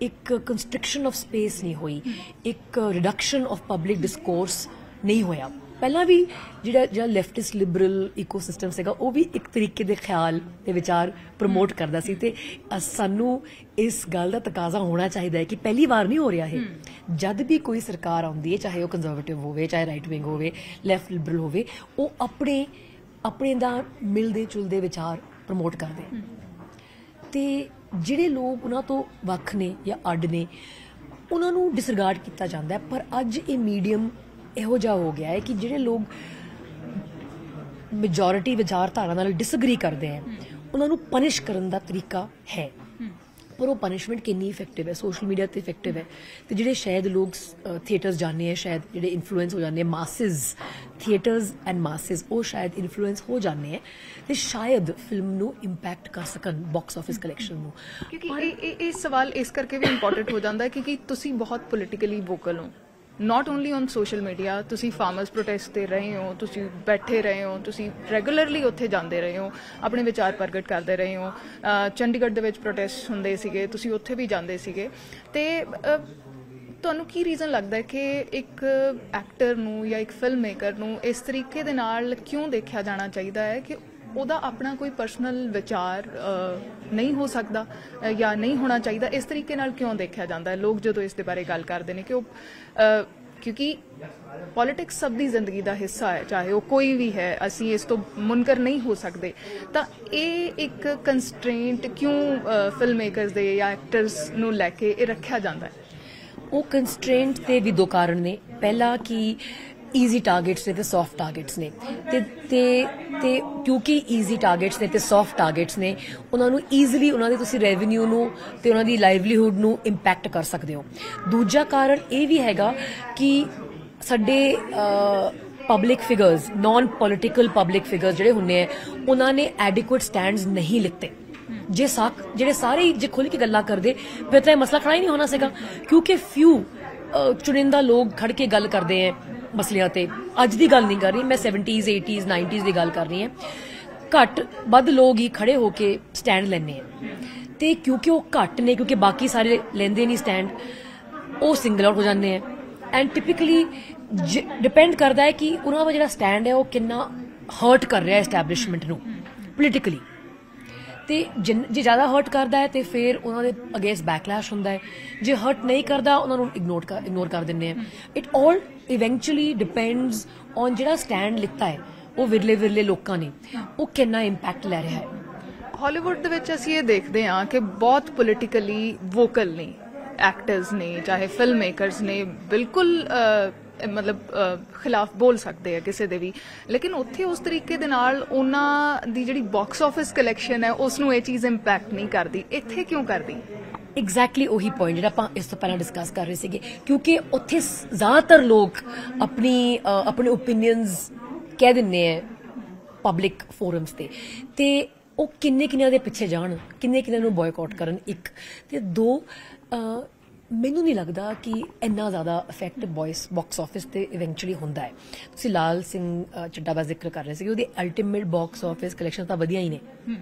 एक कंस्ट्रिक्शन ऑफ स्पेस नहीं हुई, एक रिडक्शन ऑफ पब्लिक डिस्कोर्स नहीं होया। पहला भी ਜਿਹੜਾ ਲੈਫਟਿਸਟ ਲਿਬਰਲ ਇਕੋਸਿਸਟਮ ਸੀਗਾ ਉਹ ਵੀ ਇੱਕ ਤਰੀਕੇ ਦੇ ਖਿਆਲ ਤੇ ਵਿਚਾਰ ਪ੍ਰਮੋਟ ਕਰਦਾ ਸੀ ਤੇ ਸਾਨੂੰ ਇਸ ਗੱਲ ਦਾ ਤਕਾਜ਼ਾ ਹੋਣਾ ਚਾਹੀਦਾ ਹੈ ਕਿ ਪਹਿਲੀ ਵਾਰ ਨਹੀਂ ਹੋ ਰਿਹਾ ਇਹ। ਜਦ ਵੀ ਕੋਈ ਸਰਕਾਰ ਆਉਂਦੀ ਹੈ, ਚਾਹੇ ਉਹ ਕੰਜ਼ਰਵੇਟਿਵ ਹੋਵੇ, ਚਾਹੇ ਰਾਈਟ ਵਿੰਗ ਹੋਵੇ, ਲੈਫਟ ਲਿਬਰਲ ਹੋਵੇ, ਉਹ ਆਪਣੇ ਦਾ ਮਿਲਦੇ ਚੁਲਦੇ ਵਿਚਾਰ ਪ੍ਰਮੋਟ ਕਰਦੇ ਤੇ ਜਿਹੜੇ ਲੋਕ ਉਹਨਾਂ ਤੋਂ ਵੱਖ ਨੇ ਜਾਂ ਅੱਡ ਨੇ ਉਹਨਾਂ ਨੂੰ ਡਿਸਰਿਗਾਰਡ ਕੀਤਾ ਜਾਂਦਾ ਹੈ। ਪਰ ਅੱਜ ਇਹ ਮੀਡੀਅਮ ਇਹੋ ਜਿਹਾ ਹੋ ਗਿਆ ਹੈ ਕਿ ਜਿਹੜੇ ਲੋਕ ਮੈਜੋਰਿਟੀ ਵਿਚਾਰਧਾਰਾ ਨਾਲ ਡਿਸਐਗਰੀ ਕਰਦੇ ਹੈ ਉਹਨਾਂ ਨੂੰ ਪਨਿਸ਼ ਕਰਨ ਦਾ ਤਰੀਕਾ ਹੈ, ਪਰ ਉਹ ਪਨਿਸ਼ਮੈਂਟ ਕਿੰਨੀ ਇਫੈਕਟਿਵ ਹੈ, ਸੋਸ਼ਲ ਮੀਡੀਆ ਤੇ ਇਫੈਕਟਿਵ ਹੈ। ਤੇ ਜਿਹੜੇ ਸ਼ਾਇਦ ਲੋਕ ਥੀਏਟਰਸ ਜਾਂਦੇ ਹੈ, ਸ਼ਾਇਦ ਜਿਹੜੇ ਇਨਫਲੂਐਂਸ ਹੋ ਜਾਂਦੇ ਹੈ, ਮਾਸਿਸ ਥੀਏਟਰਸ ਐਂਡ ਮਾਸਿਸ, ਉਹ ਸ਼ਾਇਦ ਇਨਫਲੂਐਂਸ ਹੋ ਜਾਂਦੇ ਹੈ ਤੇ ਸ਼ਾਇਦ ਫਿਲਮ ਨੂੰ ਇੰਪੈਕਟ ਕਰ ਸਕਣ ਬਾਕਸ ਆਫਿਸ ਕਲੈਕਸ਼ਨ ਨੂੰ। ਕਿਉਂਕਿ ਇਹ ਸਵਾਲ ਇਸ ਕਰਕੇ ਵੀ ਇੰਪੋਰਟੈਂਟ ਹੋ ਜਾਂਦਾ ਹੈ ਕਿਉਂਕਿ ਤੁਸੀਂ ਬਹੁਤ ਪੋਲੀਟੀਕਲੀ ਵੋਕਲ ਹੋ, not only on social media, ਤੁਸੀਂ ਫਾਰਮਰਸ ਪ੍ਰੋਟੈਸਟ ਤੇ ਰਹੇ ਹੋ, ਤੁਸੀਂ ਬੈਠੇ ਰਹੇ ਹੋ, ਤੁਸੀਂ ਰੈਗੂਲਰਲੀ ਉੱਥੇ ਜਾਂਦੇ ਰਹੇ ਹੋ, ਆਪਣੇ ਵਿਚਾਰ ਪ੍ਰਗਟ ਕਰਦੇ ਰਹੇ ਹੋ। ਚੰਡੀਗੜ੍ਹ ਦੇ ਵਿੱਚ ਪ੍ਰੋਟੈਸਟ ਹੁੰਦੇ ਸੀਗੇ, ਤੁਸੀਂ ਉੱਥੇ ਵੀ ਜਾਂਦੇ ਸੀਗੇ ਤੇ ਤੁਹਾਨੂੰ ਕੀ ਰੀਜ਼ਨ ਲੱਗਦਾ ਹੈ ਕਿ ਇੱਕ ਐਕਟਰ ਨੂੰ ਜਾਂ ਇੱਕ ਫਿਲਮ ਮੇਕਰ ਨੂੰ ਇਸ ਤਰੀਕੇ ਦੇ ਨਾਲ ਕਿਉਂ ਦੇਖਿਆ ਜਾਣਾ ਚਾਹੀਦਾ ਹੈ ਕਿ ਉਹਦਾ ਆਪਣਾ ਕੋਈ ਪਰਸਨਲ ਵਿਚਾਰ ਨਹੀਂ ਹੋ ਸਕਦਾ ਜਾਂ ਨਹੀਂ ਹੋਣਾ ਚਾਹੀਦਾ? ਇਸ ਤਰੀਕੇ ਨਾਲ ਕਿਉਂ ਦੇਖਿਆ ਜਾਂਦਾ ਹੈ ਲੋਕ ਜਦੋਂ ਇਸ ਦੇ ਬਾਰੇ ਗੱਲ ਕਰਦੇ ਨੇ ਕਿ ਉਹ ਕਿਉਂਕਿ ਪੋਲਿਟਿਕਸ ਸਭ ਦੀ ਜ਼ਿੰਦਗੀ ਦਾ ਹਿੱਸਾ ਹੈ, ਚਾਹੇ ਉਹ ਕੋਈ ਵੀ ਹੈ, ਅਸੀਂ ਇਸ ਤੋਂ ਮੁਨਕਰ ਨਹੀਂ ਹੋ ਸਕਦੇ। ਤਾਂ ਇਹ ਇੱਕ ਕੰਸਟ੍ਰੇਂਟ ਕਿਉਂ ਫਿਲਮ ਮੇਕਰਸ ਦੇ ਜਾਂ ਐਕਟਰਸ ਨੂੰ ਲੈ ਕੇ ਇਹ ਰੱਖਿਆ ਜਾਂਦਾ ਹੈ? ਉਹ ਕੰਸਟ੍ਰੇਂਟ ਤੇ ਵੀ ਦੋ ਕਾਰਨ ਨੇ। ਪਹਿਲਾ ਕਿ ਈਜ਼ੀ ਟਾਰਗੇਟਸ ਨੇ ਤੇ ਸੌਫਟ ਟਾਰਗੇਟਸ ਨੇ ਤੇ ਕਿਉਂਕਿ ਈਜ਼ੀ ਟਾਰਗੇਟਸ ਨੇ ਤੇ ਸੌਫਟ ਟਾਰਗੇਟਸ ਨੇ ਉਹਨਾਂ ਨੂੰ ਈਜ਼ੀਲੀ ਉਹਨਾਂ ਦੇ ਤੁਸੀਂ ਰੈਵਨਿਊ ਨੂੰ ਤੇ ਉਹਨਾਂ ਦੀ ਲਾਈਵਲੀਹੁੱਡ ਨੂੰ ਇੰਪੈਕਟ ਕਰ ਸਕਦੇ ਹੋ। ਦੂਜਾ ਕਾਰਨ ਇਹ ਵੀ ਹੈਗਾ ਕਿ ਸਾਡੇ public figures, non political public figures ਜਿਹੜੇ ਹੁੰਦੇ ਆ ਉਹਨਾਂ ਨੇ ਐਡਿਕੁਏਟ ਸਟੈਂਡਸ ਨਹੀਂ ਲਿੱਤੇ। ਜਿਹੜੇ ਸਾਰੇ ਜੇ ਖੁੱਲ੍ਹ ਕੇ ਗੱਲਾਂ ਕਰਦੇ ਫਿਰ ਤਾਂ ਇਹ ਮਸਲਾ ਖੜਾ ਹੀ ਨਹੀਂ ਹੋਣਾ ਸੀਗਾ, ਕਿਉਂਕਿ ਫਿਊ ਚੁਣਿੰਦਾ ਲੋਕ ਖੜ ਕੇ ਗੱਲ ਕਰਦੇ ਹੈ ਮਸਲਿਆਂ ਤੇ। ਅੱਜ ਦੀ ਗੱਲ ਨਹੀਂ ਕਰ ਰਹੀ ਮੈਂ, 70s 80s 90s ਦੀ ਗੱਲ ਕਰ ਰਹੀ ਹਾਂ। ਘੱਟ ਵੱਧ ਲੋਕ ਹੀ ਖੜੇ ਹੋ ਕੇ ਸਟੈਂਡ ਲੈਂਦੇ ਆ ਤੇ ਕਿਉਂਕਿ ਉਹ ਘੱਟ ਨੇ, ਕਿਉਂਕਿ ਬਾਕੀ ਸਾਰੇ ਲੈਂਦੇ ਨਹੀਂ ਸਟੈਂਡ, ਉਹ ਸਿੰਗਲ ਆਊਟ ਹੋ ਜਾਂਦੇ ਆ। ਐਂਡ ਟਿਪਿਕਲੀ ਡਿਪੈਂਡ ਕਰਦਾ ਹੈ ਕਿ ਉਹਨਾਂ ਦਾ ਜਿਹੜਾ ਸਟੈਂਡ ਹੈ ਉਹ ਕਿੰਨਾ ਹਰਟ ਕਰ ਰਿਹਾ ਐਸਟੈਬਲਿਸ਼ਮੈਂਟ ਨੂੰ ਪੋਲੀਟੀਕਲੀ। ਤੇ ਜੇ ਜ਼ਿਆਦਾ ਹਰਟ ਕਰਦਾ ਹੈ ਤੇ ਫਿਰ ਉਹਨਾਂ ਦੇ ਅਗੇਂਸਟ ਬੈਕਲੈਸ਼ ਹੁੰਦਾ ਹੈ, ਜੇ ਹਰਟ ਨਹੀਂ ਕਰਦਾ ਉਹਨਾਂ ਨੂੰ ਇਗਨੋਰ ਕਰ ਦਿੰਦੇ ਆ। It all eventually depends on ਜਿਹੜਾ ਸਟੈਂਡ ਲਿੱਤਾ ਹੈ ਉਹ ਵਿਰਲੇ ਲੋਕਾਂ ਨੇ, ਉਹ ਕਿੰਨਾ ਇੰਪੈਕਟ ਲੈ ਰਿਹਾ ਹੈ। ਹਾਲੀਵੁੱਡ ਦੇ ਵਿੱਚ ਅਸੀਂ ਇਹ ਦੇਖਦੇ ਹਾਂ ਕਿ ਬਹੁਤ ਪੋਲੀਟੀਕਲੀ ਵੋਕਲ ਨੇ ਐਕਟਰਸ ਨੇ, ਚਾਹੇ ਫਿਲਮ ਮੇਕਰਸ ਨੇ, ਬਿਲਕੁਲ ਮਤਲਬ ਖਿਲਾਫ ਬੋਲ ਸਕਦੇ ਆ ਕਿਸੇ ਦੇ ਵੀ, ਲੇਕਿਨ ਉੱਥੇ ਉਸ ਤਰੀਕੇ ਦੇ ਨਾਲ ਉਹਨਾਂ ਦੀ ਜਿਹੜੀ ਬਾਕਸ ਆਫਿਸ ਕਲੈਕਸ਼ਨ ਹੈ ਉਸ ਨੂੰ ਇਹ ਚੀਜ਼ ਇੰਪੈਕਟ ਨਹੀਂ ਕਰਦੀ। ਇੱਥੇ ਕਿਉਂ ਕਰਦੀ? ਐਗਜ਼ੈਕਟਲੀ ਉਹੀ ਪੁਆਇੰਟ ਜਿਹੜਾ ਆਪਾਂ ਇਸ ਤੋਂ ਪਹਿਲਾਂ ਡਿਸਕਸ ਕਰ ਰਹੇ ਸੀਗੇ, ਕਿਉਂਕਿ ਉੱਥੇ ਜ਼ਿਆਦਾਤਰ ਲੋਕ ਆਪਣੇ ਓਪੀਨੀਅਨਸ ਕਹਿ ਦਿੰਦੇ ਆ ਪਬਲਿਕ ਫੋਰਮਸ ਤੇ ਉਹ ਕਿੰਨੇ ਦੇ ਪਿੱਛੇ ਜਾਣ, ਕਿੰਨੇ ਨੂੰ ਬॉयਕਾਟ ਕਰਨ। ਇੱਕ ਤੇ ਦੋ, ਮੈਨੂੰ ਨਹੀਂ ਲੱਗਦਾ ਕਿ ਇੰਨਾ ਜ਼ਿਆਦਾ ਇਫੈਕਟ ਬਾਕਸ ਆਫਿਸ ਤੇ ਇਵੈਂਚੁਅਲੀ ਹੁੰਦਾ ਹੈ। ਤੁਸੀਂ ਲਾਲ ਸਿੰਘ ਚੱਡਾ ਦਾ ਜ਼ਿਕਰ ਕਰ ਰਹੇ ਸੀ, ਉਹਦੇ ਅਲਟੀਮੇਟ ਬਾਕਸ ਆਫਿਸ ਕਲੈਕਸ਼ਨ ਤਾਂ ਵਧੀਆ ਹੀ ਨੇ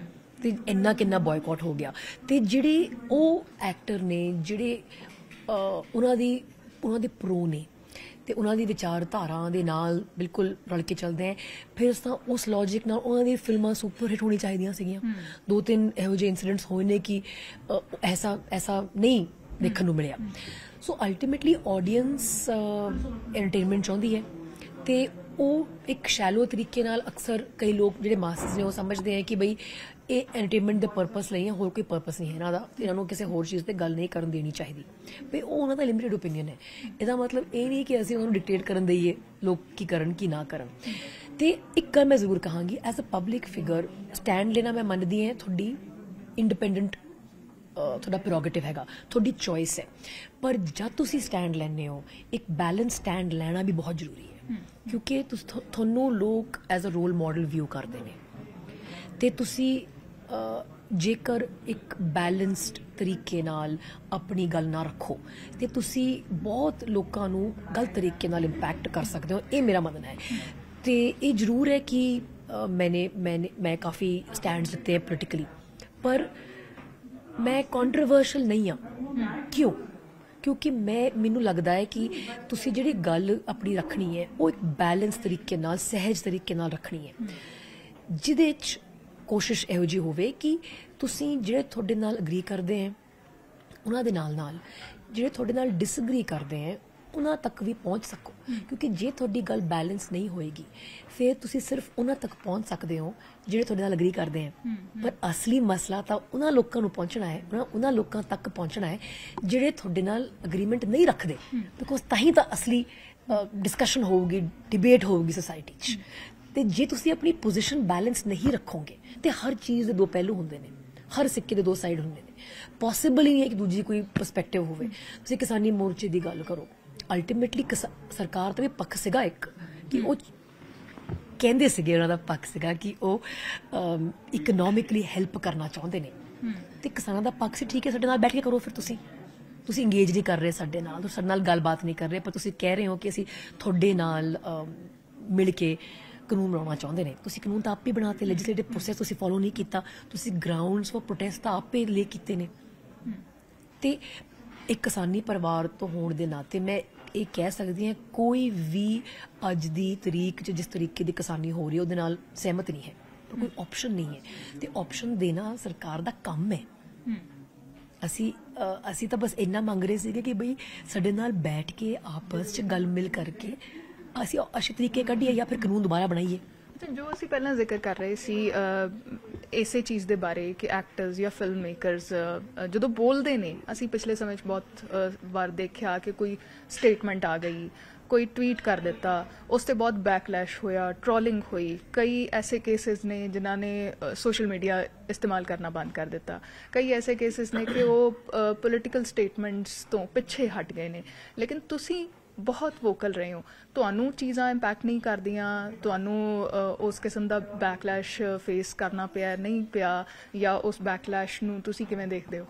ਤੇ ਕਿੰਨਾ ਬॉयਕਾਟ ਹੋ ਗਿਆ। ਤੇ ਜਿਹੜੇ ਉਹ ਐਕਟਰ ਨੇ ਜਿਹੜੇ ਉਹਨਾਂ ਦੇ ਪ੍ਰੋ ਨੇ ਤੇ ਉਹਨਾਂ ਦੀ ਵਿਚਾਰਧਾਰਾ ਦੇ ਨਾਲ ਬਿਲਕੁਲ ਰਲ ਕੇ ਚੱਲਦੇ ਆ, ਫਿਰ ਤਾਂ ਉਸ ਲੌਜਿਕ ਨਾਲ ਉਹਨਾਂ ਦੀ ਫਿਲਮਾਂ ਸੁਪਰ ਹਿੱਟ ਹੋਣੀ ਚਾਹੀਦੀਆਂ ਸੀਗੀਆਂ। 2-3 ਇਹੋ ਜਿਹੇ ਇਨਸੀਡੈਂਟਸ ਹੋਏ ਨੇ ਕਿ ਐਸਾ ਨਹੀਂ ਦੇਖਣ ਨੂੰ ਮਿਲਿਆ। ਸੋ ਅਲਟੀਮੇਟਲੀ ਆਡੀਅנס ਐਂਟਰਟੇਨਮੈਂਟ ਚਾਹੁੰਦੀ ਹੈ ਤੇ ਉਹ ਇੱਕ ਸ਼ੈਲੋ ਤਰੀਕੇ ਨਾਲ ਅਕਸਰ ਕਈ ਲੋਕ ਜਿਹੜੇ ਮਾਸਸ ਨੇ ਉਹ ਸਮਝਦੇ ਆ ਕਿ ਬਈ ਇਹ ਐਂਟਰਟੇਨਮੈਂਟ ਦੇ ਪਰਪਸ ਲਈ ਹੈ, ਹੋਰ ਕੋਈ ਪਰਪਸ ਨਹੀਂ ਹੈ ਇਹਨਾਂ ਦਾ, ਇਹਨਾਂ ਨੂੰ ਕਿਸੇ ਹੋਰ ਚੀਜ਼ ਤੇ ਗੱਲ ਨਹੀਂ ਕਰਨ ਦੇਣੀ ਚਾਹੀਦੀ। ਵੀ ਉਹ ਉਹਨਾਂ ਦਾ ਲਿਮਿਟਡ ਓਪੀਨੀਅਨ ਹੈ। ਇਹਦਾ ਮਤਲਬ ਇਹ ਨਹੀਂ ਕਿ ਅਸੀਂ ਉਹਨਾਂ ਨੂੰ ਡਿਕਟੇਟ ਕਰਨ ਦੇਈਏ ਲੋਕ ਕੀ ਕਰਨ ਕੀ ਨਾ ਕਰਨ। ਤੇ ਇੱਕ ਗੱਲ ਮੈਂ ਜ਼ਰੂਰ ਕਹਾਂਗੀ, as a public figure stand ਲੈਣਾ ਮੈਂ ਮੰਨਦੀ ਹਾਂ ਤੁਹਾਡੀ ਇੰਡੀਪੈਂਡੈਂਟ ਤੁਹਾਡਾ ਪ੍ਰੋਰੋਗੇਟਿਵ ਹੈਗਾ, ਤੁਹਾਡੀ ਚੋਇਸ ਹੈ, ਪਰ ਜਦ ਤੁਸੀਂ ਸਟੈਂਡ ਲੈਂਦੇ ਹੋ ਇੱਕ ਬੈਲੈਂਸ ਸਟੈਂਡ ਲੈਣਾ ਵੀ ਬਹੁਤ ਜ਼ਰੂਰੀ ਹੈ, ਕਿਉਂਕਿ ਤੁਹਾਨੂੰ ਲੋਕ as a role model view ਕਰਦੇ ਨੇ ਤੇ ਤੁਸੀਂ ਜੇਕਰ ਇੱਕ ਬੈਲੈਂਸਡ ਤਰੀਕੇ ਨਾਲ ਆਪਣੀ ਗੱਲ ਨਾ ਰੱਖੋ ਤੇ ਤੁਸੀਂ ਬਹੁਤ ਲੋਕਾਂ ਨੂੰ ਗਲਤ ਤਰੀਕੇ ਨਾਲ ਇੰਪੈਕਟ ਕਰ ਸਕਦੇ ਹੋ। ਇਹ ਮੇਰਾ ਮੰਨਣਾ ਹੈ। ਤੇ ਇਹ ਜ਼ਰੂਰ ਹੈ ਕਿ ਮੈਂ ਕਾਫੀ ਸਟੈਂਡਸ ਦਿੱਤੇ ਹੈ ਪੋਲੀਟੀਕਲੀ, ਪਰ मैं ਕੰਟਰੋਵਰਸ਼ਲ ਨਹੀਂ ਆ। ਕਿਉਂ? ਕਿਉਂਕਿ ਮੈਨੂੰ ਲੱਗਦਾ ਹੈ ਕਿ ਤੁਸੀਂ ਜਿਹੜੀ ਗੱਲ ਆਪਣੀ ਰੱਖਣੀ ਹੈ ਉਹ ਇੱਕ ਬੈਲੈਂਸ ਤਰੀਕੇ ਨਾਲ, ਸਹਿਜ ਤਰੀਕੇ ਨਾਲ ਰੱਖਣੀ ਹੈ, ਜਿਹਦੇ 'ਚ ਕੋਸ਼ਿਸ਼ ਇਹੋ ਜਿਹੀ ਹੋਵੇ ਕਿ ਤੁਸੀਂ ਜਿਹੜੇ ਤੁਹਾਡੇ ਨਾਲ ਅਗਰੀ ਕਰਦੇ ਹੈ ਉਹਨਾਂ ਦੇ ਨਾਲ ਜਿਹੜੇ ਤੁਹਾਡੇ ਨਾਲ ਡਿਸਐਗਰੀ ਕਰਦੇ ਹੈ ਉਹਨਾਂ ਤੱਕ ਵੀ ਪਹੁੰਚ ਸਕੋ। ਕਿਉਂਕਿ ਜੇ ਤੁਹਾਡੀ ਗੱਲ ਬੈਲੈਂਸ ਨਹੀਂ ਹੋਏਗੀ ਫਿਰ ਤੁਸੀਂ ਸਿਰਫ ਉਹਨਾਂ ਤੱਕ ਪਹੁੰਚ ਸਕਦੇ ਹੋ ਜਿਹੜੇ ਤੁਹਾਡੇ ਨਾਲ ਅਗਰੀ ਕਰਦੇ ਹੈ, ਪਰ ਅਸਲੀ ਮਸਲਾ ਤਾਂ ਉਹਨਾਂ ਲੋਕਾਂ ਨੂੰ ਪਹੁੰਚਣਾ ਹੈ, ਉਹਨਾਂ ਲੋਕਾਂ ਤੱਕ ਪਹੁੰਚਣਾ ਹੈ ਜਿਹੜੇ ਤੁਹਾਡੇ ਨਾਲ ਅਗਰੀਮੈਂਟ ਨਹੀਂ ਰੱਖਦੇ, ਬਿਕੋਜ਼ ਤਾਂ ਹੀ ਤਾਂ ਅਸਲੀ ਡਿਸਕਸ਼ਨ ਹੋਊਗੀ, ਡਿਬੇਟ ਹੋਊਗੀ ਸੋਸਾਇਟੀ 'ਚ। ਤੇ ਜੇ ਤੁਸੀਂ ਆਪਣੀ ਪੋਜੀਸ਼ਨ ਬੈਲੈਂਸ ਨਹੀਂ ਰੱਖੋਗੇ ਤੇ ਹਰ ਚੀਜ਼ ਦੇ ਦੋ ਪਹਿਲੂ ਹੁੰਦੇ ਨੇ, ਹਰ ਸਿੱਕੇ ਦੇ ਦੋ ਸਾਈਡ ਹੁੰਦੇ ਨੇ, ਪੋਸੀਬਲ ਹੀ ਨਹੀਂ ਹੈ ਕਿ ਦੂਜੀ ਕੋਈ ਪਰਸਪੈਕਟਿਵ ਹੋਵੇ। ਤੁਸੀਂ ਕਿਸਾਨੀ ਮੋਰਚੇ ਦੀ ਗੱਲ ਕਰੋ, ਅਲਟੀਮੇਟਲੀ ਸਰਕਾਰ ਦਾ ਵੀ ਪੱਖ ਸੀਗਾ ਇੱਕ ਕਿ ਉਹ ਕਹਿੰਦੇ ਸੀਗੇ, ਉਹਨਾਂ ਦਾ ਪੱਖ ਸੀਗਾ ਕਿ ਉਹ ਇਕਨੋਮਿਕਲੀ ਹੈਲਪ ਕਰਨਾ ਚਾਹੁੰਦੇ ਨੇ, ਤੇ ਕਿਸਾਨਾਂ ਦਾ ਪੱਖ ਸੀ ਠੀਕ ਹੈ ਸਾਡੇ ਨਾਲ ਬੈਠ ਕੇ ਕਰੋ। ਫਿਰ ਤੁਸੀਂ ਇੰਗੇਜ ਨਹੀਂ ਕਰ ਰਹੇ ਸਾਡੇ ਨਾਲ ਗੱਲਬਾਤ ਨਹੀਂ ਕਰ ਰਹੇ, ਪਰ ਤੁਸੀਂ ਕਹਿ ਰਹੇ ਹੋ ਕਿ ਅਸੀਂ ਤੁਹਾਡੇ ਨਾਲ ਮਿਲ ਕੇ ਕਾਨੂੰਨ ਬਣਾਉਣਾ ਚਾਹੁੰਦੇ ਨੇ। ਤੁਸੀਂ ਕਾਨੂੰਨ ਤਾਂ ਆਪੇ ਬਣਾਤੇ, ਲੈਜਿਸਲੇਟਿਵ ਪ੍ਰੋਸੈਸ ਤੁਸੀਂ ਫੋਲੋ ਨਹੀਂ ਕੀਤਾ, ਤੁਸੀਂ ਗਰਾਊਂਡਸ ਫॉर ਪ੍ਰੋਟੈਸਟ ਤਾਂ ਆਪੇ ਲੈ ਕੀਤੇ ਨੇ। ਤੇ ਇੱਕ ਕਿਸਾਨੀ ਪਰਿਵਾਰ ਤੋਂ ਹੋਣ ਦੇ ਨਾਤੇ ਮੈਂ ਇਹ ਕਹਿ ਸਕਦੀ ਹਾਂ ਕੋਈ ਵੀ ਅੱਜ ਦੀ ਤਰੀਕ 'ਚ ਜਿਸ ਤਰੀਕੇ ਦੀ ਕਿਸਾਨੀ ਹੋ ਰਹੀ ਹੈ ਉਹਦੇ ਨਾਲ ਸਹਿਮਤ ਨਹੀਂ ਹੈ, ਪਰ ਕੋਈ ਆਪਸ਼ਨ ਨਹੀਂ ਹੈ। ਤੇ ਆਪਸ਼ਨ ਦੇਣਾ ਸਰਕਾਰ ਦਾ ਕੰਮ ਹੈ। ਅਸੀਂ ਤਾਂ ਬਸ ਇੰਨਾ ਮੰਗ ਰਹੇ ਸੀਗੇ ਕਿ ਬਈ ਸਾਡੇ ਨਾਲ ਬੈਠ ਕੇ ਆਪਸ 'ਚ ਗੱਲ ਮਿਲ ਕਰਕੇ ਅਸੀਂ ਅੱਛੇ ਤਰੀਕੇ ਕੱਢੀਏ ਜਾਂ ਫਿਰ ਕਾਨੂੰਨ ਦੁਬਾਰਾ ਬਣਾਈਏ। ਜੋ ਅਸੀਂ ਪਹਿਲਾਂ ਜ਼ਿਕਰ ਕਰ ਰਹੇ ਸੀ ਇਸੇ ਚੀਜ਼ ਦੇ ਬਾਰੇ ਕਿ ਐਕਟਰਸ ਜਾਂ ਫਿਲਮ ਮੇਕਰਸ ਜਦੋਂ ਬੋਲਦੇ ਨੇ, ਅਸੀਂ ਪਿਛਲੇ ਸਮੇਂ 'ਚ ਬਹੁਤ ਵਾਰ ਦੇਖਿਆ ਕਿ ਕੋਈ ਸਟੇਟਮੈਂਟ ਆ ਗਈ, ਕੋਈ ਟਵੀਟ ਕਰ ਦਿੱਤਾ, ਉਸ ਤੇ ਬਹੁਤ ਬੈਕਲੈਸ਼ ਹੋਇਆ, ਟ੍ਰੋਲਿੰਗ ਹੋਈ। ਕਈ ਐਸੇ ਕੇਸਿਸ ਨੇ ਜਿਨ੍ਹਾਂ ਨੇ ਸੋਸ਼ਲ ਮੀਡੀਆ ਇਸਤੇਮਾਲ ਕਰਨਾ ਬੰਦ ਕਰ ਦਿੱਤਾ। ਕਈ ਐਸੇ ਕੇਸਿਸ ਨੇ ਕਿ ਉਹ ਪੋਲੀਟੀਕਲ ਸਟੇਟਮੈਂਟਸ ਤੋਂ ਪਿੱਛੇ ਹਟ ਗਏ ਨੇ। ਲੇਕਿਨ ਤੁਸੀਂ ਬਹੁਤ ਵੋਕਲ ਰਹੇ ਹੋ, ਤੁਹਾਨੂੰ ਚੀਜ਼ਾਂ ਇੰਪੈਕਟ ਨਹੀਂ ਕਰਦੀਆਂ? ਤੁਹਾਨੂੰ ਉਸ ਕਿਸਮ ਦਾ ਬੈਕਲੈਸ਼ ਫੇਸ ਕਰਨਾ ਪਿਆ, ਨਹੀਂ ਪਿਆ? ਜਾਂ ਉਸ ਬੈਕਲੈਸ਼ ਨੂੰ ਤੁਸੀਂ ਕਿਵੇਂ ਦੇਖਦੇ ਹੋ?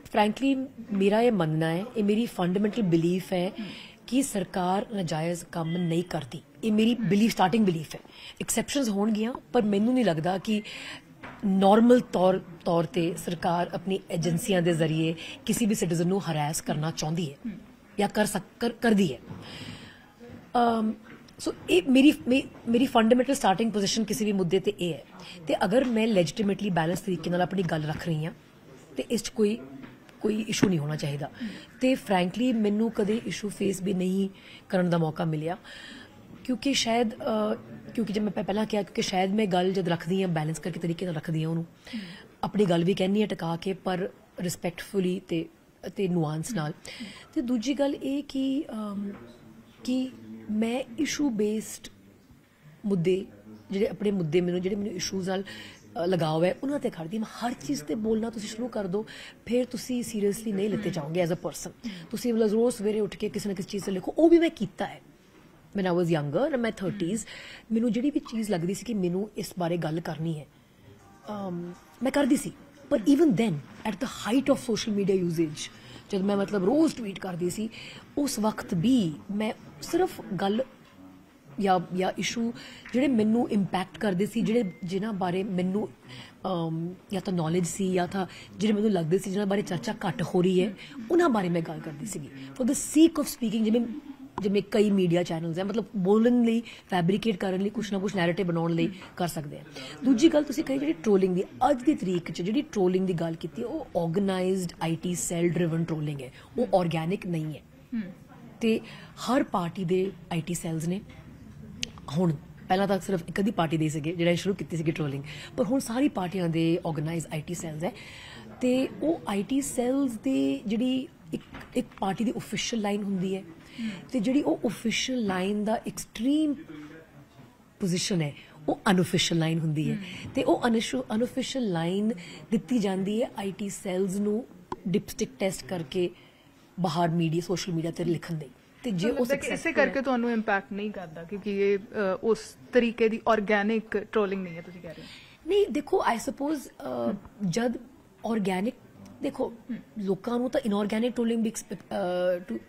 ਫਰੈਂਕਲੀ ਮੇਰਾ ਇਹ ਮੰਨਣਾ ਹੈ, ਇਹ ਮੇਰੀ ਫੰਡਾਮੈਂਟਲ ਬਿਲੀਫ ਹੈ ਕਿ ਸਰਕਾਰ ਨਾਜਾਇਜ਼ ਕੰਮ ਨਹੀਂ ਕਰਦੀ। ਇਹ ਮੇਰੀ ਬਿਲੀਫ, ਸਟਾਰਟਿੰਗ ਬਿਲੀਫ ਹੈ। ਐਕਸੈਪਸ਼ਨਸ ਹੋਣਗੀਆਂ, ਪਰ ਮੈਨੂੰ ਨਹੀਂ ਲੱਗਦਾ ਕਿ ਨੋਰਮਲ ਤੌਰ ਤੇ ਸਰਕਾਰ ਆਪਣੀ ਏਜੰਸੀਆਂ ਦੇ ਜ਼ਰੀਏ ਕਿਸੇ ਵੀ ਸਿਟੀਜ਼ਨ ਨੂੰ ਹਰਾਸ ਕਰਨਾ ਚਾਹੁੰਦੀ ਹੈ ਜਾਂ ਕਰਦੀ ਹੈ। ਸੋ ਇਹ ਮੇਰੀ ਫੰਡਾਮੈਂਟਲ ਸਟਾਰਟਿੰਗ ਪੋਜੀਸ਼ਨ ਕਿਸੇ ਵੀ ਮੁੱਦੇ ਤੇ ਇਹ ਹੈ। ਤੇ ਅਗਰ ਮੈਂ ਲੈਜੀਟੀਮੇਟਲੀ ਬੈਲੈਂਸ ਤਰੀਕੇ ਨਾਲ ਆਪਣੀ ਗੱਲ ਰੱਖ ਰਹੀ ਹਾਂ ਤੇ ਇਸ 'ਚ ਕੋਈ ਇਸ਼ੂ ਨਹੀਂ ਹੋਣਾ ਚਾਹੀਦਾ। ਤੇ ਫਰੈਂਕਲੀ ਮੈਨੂੰ ਕਦੇ ਇਸ਼ੂ ਫੇਸ ਵੀ ਨਹੀਂ ਕਰਨ ਦਾ ਮੌਕਾ ਮਿਲਿਆ, ਕਿਉਂਕਿ ਜੇ ਮੈਂ ਪਹਿਲਾਂ ਕਿਹਾ, ਕਿਉਂਕਿ ਸ਼ਾਇਦ ਮੈਂ ਗੱਲ ਜਦ ਰੱਖਦੀ ਹਾਂ ਬੈਲੈਂਸ ਕਰਕੇ ਤਰੀਕੇ ਨਾਲ ਰੱਖਦੀ ਹਾਂ, ਉਹਨੂੰ ਆਪਣੀ ਗੱਲ ਵੀ ਕਹਿੰਦੀ ਹਾਂ ਟਿਕਾ ਕੇ, ਪਰ ਰਿਸਪੈਕਟਫੁਲੀ ਤੇ ਨੂਆਂਸ ਨਾਲ। ਤੇ ਦੂਜੀ ਗੱਲ ਇਹ ਕਿ ਮੈਂ ਇਸ਼ੂ ਬੇਸਡ ਮੁੱਦੇ ਜਿਹੜੇ ਮੈਨੂੰ ਇਸ਼ੂਜ਼ ਨਾਲ ਲਗਾਓ ਹੈ ਉਹਨਾਂ ਤੇ ਖੜਦੀ। ਮੈਂ ਹਰ ਚੀਜ਼ ਤੇ ਬੋਲਣਾ ਤੁਸੀਂ ਸ਼ੁਰੂ ਕਰ ਦਿਓ, ਫਿਰ ਤੁਸੀਂ ਸੀਰੀਅਸਲੀ ਨਹੀਂ ਲਿੱਤੇ ਜਾਓਗੇ ਐਜ਼ ਅ ਪਰਸਨ। ਤੁਸੀਂ ਮਤਲਬ ਰੋਜ਼ ਸਵੇਰੇ ਉੱਠ ਕੇ ਕਿਸੇ ਨਾ ਕਿਸੇ ਚੀਜ਼ ਤੇ ਲਿਖੋ, ਉਹ ਵੀ ਮੈਂ ਕੀਤਾ ਹੈ when I was younger, my 30s। ਮੈਨੂੰ ਜਿਹੜੀ ਵੀ ਚੀਜ਼ ਲੱਗਦੀ ਸੀ ਕਿ ਮੈਨੂੰ ਇਸ ਬਾਰੇ ਗੱਲ ਕਰਨੀ ਹੈ, ਮੈਂ ਕਰਦੀ ਸੀ। ਪਰ even then at the height of social media usage, ਜਦ ਮੈਂ ਮਤਲਬ ਰੋਜ਼ ਟਵੀਟ ਕਰਦੀ ਸੀ, ਉਸ ਵਕਤ ਵੀ ਮੈਂ ਸਿਰਫ ਗੱਲ ਜਾਂ ਇਸ਼ੂ ਜਿਹੜੇ ਮੈਨੂੰ ਇੰਪੈਕਟ ਕਰਦੇ ਸੀ, ਜਿਨ੍ਹਾਂ ਬਾਰੇ ਮੈਨੂੰ ਜਾਂ ਤਾਂ ਨੌਲੇਜ ਸੀ ਜਾਂ ਤਾਂ ਜਿਹੜੇ ਮੈਨੂੰ ਲੱਗਦੇ ਸੀ ਜਿਨ੍ਹਾਂ ਬਾਰੇ ਚਰਚਾ ਘੱਟ ਹੋ ਰਹੀ ਹੈ, ਉਹਨਾਂ ਬਾਰੇ ਮੈਂ ਗੱਲ ਕਰਦੀ ਸੀਗੀ for the seek of speaking. ਜਿਵੇਂ ਕਈ ਮੀਡੀਆ ਚੈਨਲਸ ਹੈ, ਮਤਲਬ ਬੋਲਣ ਲਈ, ਫੈਬਰੀਕੇਟ ਕਰਨ ਲਈ, ਕੁਛ ਨਾ ਕੁਛ ਨੈਰੇਟਿਵ ਬਣਾਉਣ ਲਈ ਕਰ ਸਕਦੇ ਆ। ਦੂਜੀ ਗੱਲ ਤੁਸੀਂ ਕਹੀ ਜਿਹੜੀ ਟ੍ਰੋਲਿੰਗ ਦੀ, ਅੱਜ ਦੀ ਤਰੀਕ 'ਚ ਜਿਹੜੀ ਟ੍ਰੋਲਿੰਗ ਦੀ ਗੱਲ ਕੀਤੀ, ਉਹ organised IT cell driven trolling ਹੈ, ਉਹ ਆਰਗੈਨਿਕ ਨਹੀਂ ਹੈ। ਤੇ ਹਰ ਪਾਰਟੀ ਦੇ IT ਸੈੱਲਸ ਨੇ। ਹੁਣ ਪਹਿਲਾਂ ਤਾਂ ਸਿਰਫ ਇੱਕ ਅੱਧੀ ਪਾਰਟੀ ਦੇ ਸੀਗੇ ਜਿਹੜਾ ਸ਼ੁਰੂ ਕੀਤੀ ਸੀਗੀ ਟ੍ਰੋਲਿੰਗ, ਪਰ ਹੁਣ ਸਾਰੀ ਪਾਰਟੀਆਂ ਦੇ ਆਰਗੇਨਾਈਜ਼ IT ਸੈੱਲਸ ਹੈ। ਤੇ ਉਹ IT ਸੈੱਲਸ ਦੀ ਜਿਹੜੀ ਇੱਕ ਪਾਰਟੀ ਦੀ ਓਫੀਸ਼ੀਅਲ ਲਾਈਨ ਹੁੰਦੀ ਹੈ, ਤੇ ਜਿਹੜੀ ਉਹ ਓਫੀਸ਼ੀਅਲ ਲਾਈਨ ਦਾ ਐਕਸਟ੍ਰੀਮ ਪੋਜੀਸ਼ਨ ਹੈ, ਉਹ ਅਨਓਫੀਸ਼ੀਅਲ ਲਾਈਨ ਹੁੰਦੀ ਹੈ। ਤੇ ਉਹ ਅਨਓਫੀਸ਼ੀਅਲ ਲਾਈਨ ਦਿੱਤੀ ਜਾਂਦੀ ਹੈ IT ਸੈੱਲਸ ਨੂੰ ਡਿਪਸਟਿਕ ਟੈਸਟ ਕਰਕੇ ਬਾਹਰ ਮੀਡੀਆ, ਸੋਸ਼ਲ ਮੀਡੀਆ ਤੇ ਲਿਖਣ ਲਈ। ਤੇ ਜੇ ਉਹ ਇਸੇ ਕਰਕੇ ਤੁਹਾਨੂੰ ਇੰਪੈਕਟ ਨਹੀਂ ਕਰਦਾ ਕਿਉਂਕਿ ਇਹ ਉਸ ਤਰੀਕੇ ਦੀ ਆਰਗੈਨਿਕ ਟ੍ਰੋਲਿੰਗ ਨਹੀਂ ਹੈ, ਤੁਸੀਂ ਕਹਿ ਰਹੇ ਹੋ? ਨਹੀਂ, ਦੇਖੋ ਆਈ ਸਪੋਜ਼ ਜਦ ਆਰਗੈਨਿਕ, ਦੇਖੋ ਲੋਕਾਂ ਨੂੰ ਤਾਂ ਇਨਆਰਗੈਨਿਕ ਟ੍ਰੋਲਿੰਗ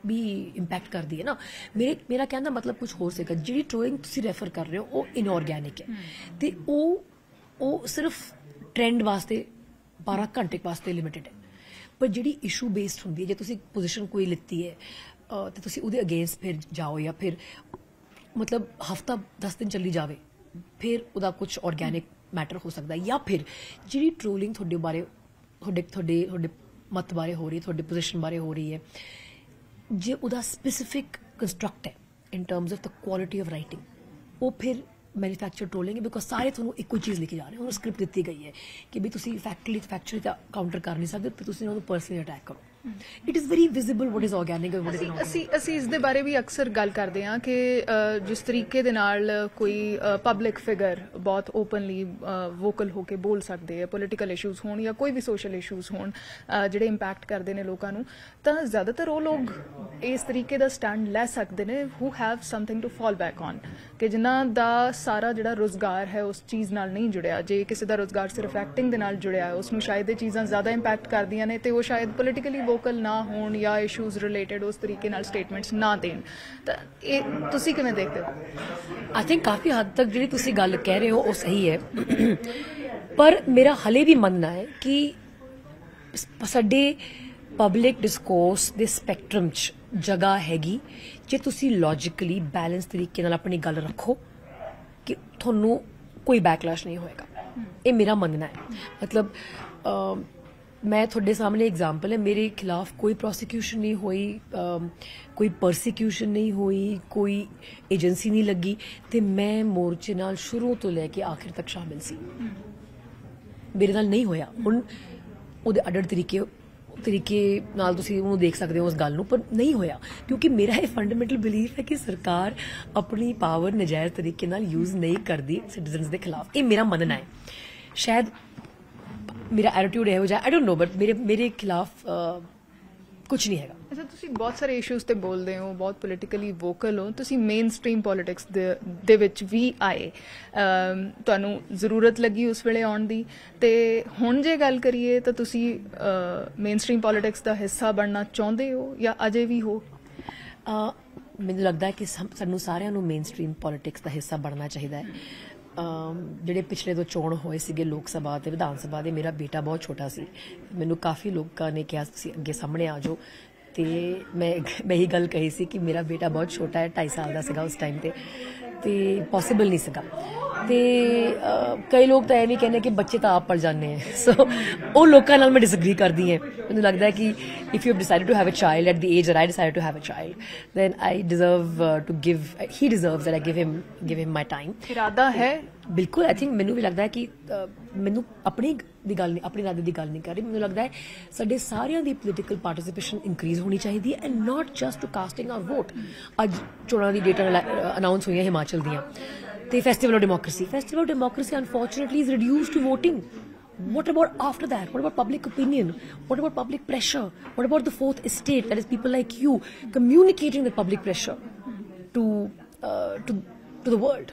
ਵੀ ਇੰਪੈਕਟ ਕਰਦੀ ਹੈ ਨਾ। ਮੇਰਾ ਕਹਿਣ ਦਾ ਮਤਲਬ ਕੁਝ ਹੋਰ ਸੀਗਾ। ਜਿਹੜੀ ਟ੍ਰੋਲਿੰਗ ਤੁਸੀਂ ਰੈਫਰ ਕਰ ਰਹੇ ਹੋ ਉਹ ਇਨਆਰਗੈਨਿਕ ਹੈ, ਤੇ ਉਹ ਸਿਰਫ ਟ੍ਰੈਂਡ ਵਾਸਤੇ 12 ਘੰਟੇ ਵਾਸਤੇ ਲਿਮਿਟਡ ਹੈ। ਪਰ ਜਿਹੜੀ ਇਸ਼ੂ ਬੇਸਡ ਹੁੰਦੀ ਹੈ, ਜੇ ਤੁਸੀਂ ਪੋਜੀਸ਼ਨ ਕੋਈ ਲਿੱਤੀ ਹੈ ਤੇ ਤੁਸੀਂ ਉਹਦੇ ਅਗੇਂਸਟ ਫਿਰ ਜਾਓ ਜਾਂ ਫਿਰ ਮਤਲਬ ਹਫਤਾ 10 ਦਿਨ ਚੱਲੀ ਜਾਵੇ, ਫਿਰ ਉਹਦਾ ਕੁਝ ਆਰਗੈਨਿਕ ਮੈਟਰ ਹੋ ਸਕਦਾ ਹੈ। ਜਾਂ ਫਿਰ ਜਿਹੜੀ ਟ੍ਰੋਲਿੰਗ ਤੁਹਾਡੇ ਬਾਰੇ ਤੁਹਾਡੇ ਮਤ ਬਾਰੇ ਹੋ ਰਹੀ ਹੈ, ਤੁਹਾਡੀ ਪੋਜੀਸ਼ਨ ਬਾਰੇ ਹੋ ਰਹੀ ਹੈ, ਜੇ ਉਹਦਾ ਸਪੈਸੀਫਿਕ ਕੰਸਟਰਕਟ ਹੈ ਇਨ terms of the quality of writing, ਉਹ ਫਿਰ ਮੈਨੂਫੈਕਚਰ ਟ੍ਰੋਲਿੰਗ ਹੈ। ਬਿਕੋਜ਼ ਸਾਰੇ ਤੁਹਾਨੂੰ ਇੱਕੋ ਚੀਜ਼ ਲਿਖੀ ਜਾ ਰਹੇ, ਉਹਨੂੰ ਸਕ੍ਰਿਪਟ ਦਿੱਤੀ ਗਈ ਹੈ ਕਿ ਵੀ ਤੁਸੀਂ ਫੈਕਚੁਅਲੀ ਤਾਂ ਕਾਊਂਟਰ ਕਰ ਨਹੀਂ ਸਕਦੇ, ਪਰ ਤੁਸੀਂ ਉਹਨੂੰ ਪਰਸਨਲੀ ਅਟੈਕ ਕਰੋ। It is very visible what is organic and what is not. ਅਸੀਂ ਇਸ ਦੇ ਬਾਰੇ ਵੀ ਅਕਸਰ ਗੱਲ ਕਰਦੇ ਹਾਂ ਕਿ ਜਿਸ ਤਰੀਕੇ ਦੇ ਨਾਲ ਕੋਈ ਪਬਲਿਕ ਫਿਗਰ ਬਹੁਤ ਓਪਨਲੀ ਵੋਕਲ ਹੋ ਕੇ ਬੋਲ ਸਕਦੇ ਆ, ਪੋਲੀਟੀਕਲ ਇਸ਼ੂਜ਼ ਹੋਣ ਜਾਂ ਕੋਈ ਵੀ ਸੋਸ਼ਲ ਇਸ਼ੂਜ਼ ਹੋਣ ਜਿਹੜੇ ਇੰਪੈਕਟ ਕਰਦੇ ਨੇ ਲੋਕਾਂ ਨੂੰ, ਤਾਂ ਜ਼ਿਆਦਾਤਰ ਉਹ ਲੋਕ ਇਸ ਤਰੀਕੇ ਦਾ ਸਟੈਂਡ ਲੈ ਸਕਦੇ ਨੇ who have something to fall back on, ਕਿ ਜਿਨ੍ਹਾਂ ਦਾ ਸਾਰਾ ਜਿਹੜਾ ਰੁਜ਼ਗਾਰ ਹੈ ਉਸ ਚੀਜ਼ ਨਾਲ ਨਹੀਂ ਜੁੜਿਆ। ਜੇ ਕਿਸੇ ਦਾ ਰੁਜ਼ਗਾਰ ਸਿਰਫ ਐਕਟਿੰਗ ਦੇ ਨਾਲ ਜੁੜਿਆ ਹੈ, ਉਸ ਨੂੰ ਸ਼ਾਇਦ ਇਹ ਚੀਜ਼ਾਂ ਜ਼ਿਆਦਾ ਇੰਪੈਕਟ ਕਰਦੀਆਂ ਨੇ ਤੇ ਉਹ ਸ਼ਾਇਦ ਪੋਲੀਟੀਕਲੀ ਵੋਕਲ ਨਾ ਹੋਣ ਜਾਂ ਇਸ਼ੂਜ਼ ਰਿਲੇਟਡ ਉਸ ਤਰੀਕੇ ਨਾਲ ਸਟੇਟਮੈਂਟਸ ਨਾ ਦੇਣ। ਤਾਂ ਇਹ ਤੁਸੀਂ ਕਿਵੇਂ ਦੇਖਦੇ ਹੋ? ਆਈ ਥਿੰਕ ਕਾਫੀ ਹੱਦ ਤੱਕ ਜਿਹੜੀ ਤੁਸੀਂ ਗੱਲ ਕਹਿ ਰਹੇ ਹੋ ਉਹ ਸਹੀ ਹੈ, ਪਰ ਮੇਰਾ ਹਲੇ ਵੀ ਮੰਨਣਾ ਹੈ ਕਿ ਸਾਡੇ ਪਬਲਿਕ ਡਿਸਕੋਰਸ ਦੇ ਸਪੈਕਟਰਮ 'ਚ ਜਗ੍ਹਾ ਹੈਗੀ ਜੇ ਤੁਸੀਂ ਲੌਜੀਕਲੀ ਬੈਲੈਂਸ ਤਰੀਕੇ ਨਾਲ ਆਪਣੀ ਗੱਲ ਰੱਖੋ ਕਿ ਤੁਹਾਨੂੰ ਕੋਈ ਬੈਕਲੈਸ਼ ਨਹੀਂ ਹੋਏਗਾ। ਇਹ ਮੇਰਾ ਮੰਨਣਾ ਹੈ। ਮਤਲਬ ਮੈਂ ਤੁਹਾਡੇ ਸਾਹਮਣੇ ਐਗਜ਼ਾਮਪਲ ਹੈ, ਮੇਰੇ ਖਿਲਾਫ ਕੋਈ ਪ੍ਰੋਸੀਕਿਊਸ਼ਨ ਨਹੀਂ ਹੋਈ, ਕੋਈ ਪਰਸੀਕਿਊਸ਼ਨ ਨਹੀਂ ਹੋਈ, ਕੋਈ ਏਜੰਸੀ ਨਹੀਂ ਲੱਗੀ ਤੇ ਮੈਂ ਮੋਰਚੇ ਨਾਲ ਸ਼ੁਰੂ ਤੋਂ ਲੈ ਕੇ ਆਖਿਰ ਤੱਕ ਸ਼ਾਮਿਲ ਸੀ। ਮੇਰੇ ਨਾਲ ਨਹੀਂ ਹੋਇਆ। ਹੁਣ ਉਹਦੇ ਅਡਰ ਤਰੀਕੇ ਨਾਲ ਤੁਸੀਂ ਉਹਨੂੰ ਦੇਖ ਸਕਦੇ ਹੋ ਉਸ ਗੱਲ ਨੂੰ, ਪਰ ਨਹੀਂ ਹੋਇਆ ਕਿਉਂਕਿ ਮੇਰਾ ਇਹ ਫੰਡਾਮੈਂਟਲ ਬਿਲੀਫ ਹੈ ਕਿ ਸਰਕਾਰ ਆਪਣੀ ਪਾਵਰ ਨਜਾਇਜ਼ ਤਰੀਕੇ ਨਾਲ ਯੂਜ਼ ਨਹੀਂ ਕਰਦੀ ਸਿਟੀਜ਼ਨਸ ਦੇ ਖਿਲਾਫ। ਇਹ ਮੇਰਾ ਮੰਨਣਾ ਹੈ। ਸ਼ਾਇਦ ਮੇਰਾ ਐਟੀਟਿਊਡ ਇਹੋ ਜਿਹਾ, ਆਈ ਡੋਂਟ ਨੋ, ਬਟ ਮੇਰੇ ਖਿਲਾਫ ਕੁਝ ਨਹੀਂ ਹੈਗਾ। ਅੱਛਾ, ਤੁਸੀਂ ਬਹੁਤ ਸਾਰੇ ਇਸ਼ੂਜ਼ ਤੇ ਬੋਲਦੇ ਹੋ, ਬਹੁਤ ਪੋਲੀਟੀਕਲੀ ਵੋਕਲ ਹੋ, ਤੁਸੀਂ ਮੇਨ ਸਟ੍ਰੀਮ ਪੋਲਿਟਿਕਸ ਦੇ ਵਿੱਚ ਵੀ ਆਏ, ਤੁਹਾਨੂੰ ਜ਼ਰੂਰਤ ਲੱਗੀ ਉਸ ਵੇਲੇ ਆਉਣ ਦੀ, ਤੇ ਹੁਣ ਜੇ ਗੱਲ ਕਰੀਏ ਤਾਂ ਤੁਸੀਂ ਮੇਨ ਸਟ੍ਰੀਮ ਪੋਲਿਟਿਕਸ ਦਾ ਹਿੱਸਾ ਬਣਨਾ ਚਾਹੁੰਦੇ ਹੋ ਜਾਂ ਅਜੇ ਵੀ ਹੋ? ਮੈਨੂੰ ਲੱਗਦਾ ਹੈ ਕਿ ਸਾਨੂੰ ਸਾਰਿਆਂ ਨੂੰ ਮੇਨ ਸਟ੍ਰੀਮ ਪੋਲਿਟਿਕਸ ਦਾ ਹਿੱਸਾ ਬਣਨਾ ਚਾਹੀਦਾ ਹੈ। ਜਿਹੜੇ ਪਿਛਲੇ ਦੋ ਚੋਣ ਹੋਏ ਸੀਗੇ ਲੋਕ ਸਭਾ ਤੇ ਵਿਧਾਨ ਸਭਾ ਦੇ, ਮੇਰਾ ਬੇਟਾ ਬਹੁਤ ਛੋਟਾ ਸੀ, ਮੈਨੂੰ ਕਾਫੀ ਲੋਕਾਂ ਨੇ ਕਿਹਾ ਤੁਸੀਂ ਅੱਗੇ ਸਾਹਮਣੇ ਆ ਜਾਓ, ਤੇ ਮੈਂ ਇਹੀ ਗੱਲ ਕਹੀ ਸੀ ਕਿ ਮੇਰਾ ਬੇਟਾ ਬਹੁਤ ਛੋਟਾ ਹੈ, 2.5 ਸਾਲ ਦਾ ਸੀਗਾ ਉਸ ਟਾਈਮ ਤੇ ਪੋਸੀਬਲ ਨਹੀਂ ਸੀਗਾ। ਤੇ ਕਈ ਲੋਕ ਤਾਂ ਇਹ ਵੀ ਕਹਿੰਦੇ ਕਿ ਬੱਚੇ ਤਾਂ ਆਪ ਪੜ ਜਾਂਦੇ ਹੈ, ਸੋ ਉਹ ਲੋਕਾਂ ਨਾਲ ਮੈਂ ਡਿਸਐਗਰੀ ਕਰਦੀ ਹਾਂ। ਮੈਨੂੰ ਲੱਗਦਾ ਹੈ ਕਿ if you have decided to have a child at the age that I decided to have a child, then I deserve to give, he deserves that I give him my time. ਇਰਾਦਾ ਹੈ ਬਿਲਕੁਲ। I think ਮੈਨੂੰ ਵੀ ਲੱਗਦਾ ਹੈ ਕਿ ਮੈਨੂੰ ਆਪਣੀ ਦੀ ਗੱਲ ਨਹੀਂ, ਆਪਣੀ ਇਰਾਦੇ ਦੀ ਗੱਲ ਨਹੀਂ ਕਰ ਰਹੀ, ਮੈਨੂੰ ਲੱਗਦਾ ਹੈ ਸਾਡੇ ਸਾਰਿਆਂ ਦੀ ਪੋਲੀਟੀਕਲ ਪਾਰਟਿਸਿਪੇਸ਼ਨ ਇਨਕਰੀਜ਼ ਹੋਣੀ ਚਾਹੀਦੀ ਹੈ and not just to casting our vote. ਅੱਜ ਚੋਣਾਂ ਦੀ ਡੇਟਾਂ ਅਨਾਊਂਸ ਹੋਈਆਂ ਹਿਮਾਚਲ ਦੀਆਂ, ਤੇ festival of democracy unfortunately is reduced to voting. What about after that? What about public opinion? What about public pressure? What about the fourth estate, that is people like you communicating the public pressure to the world?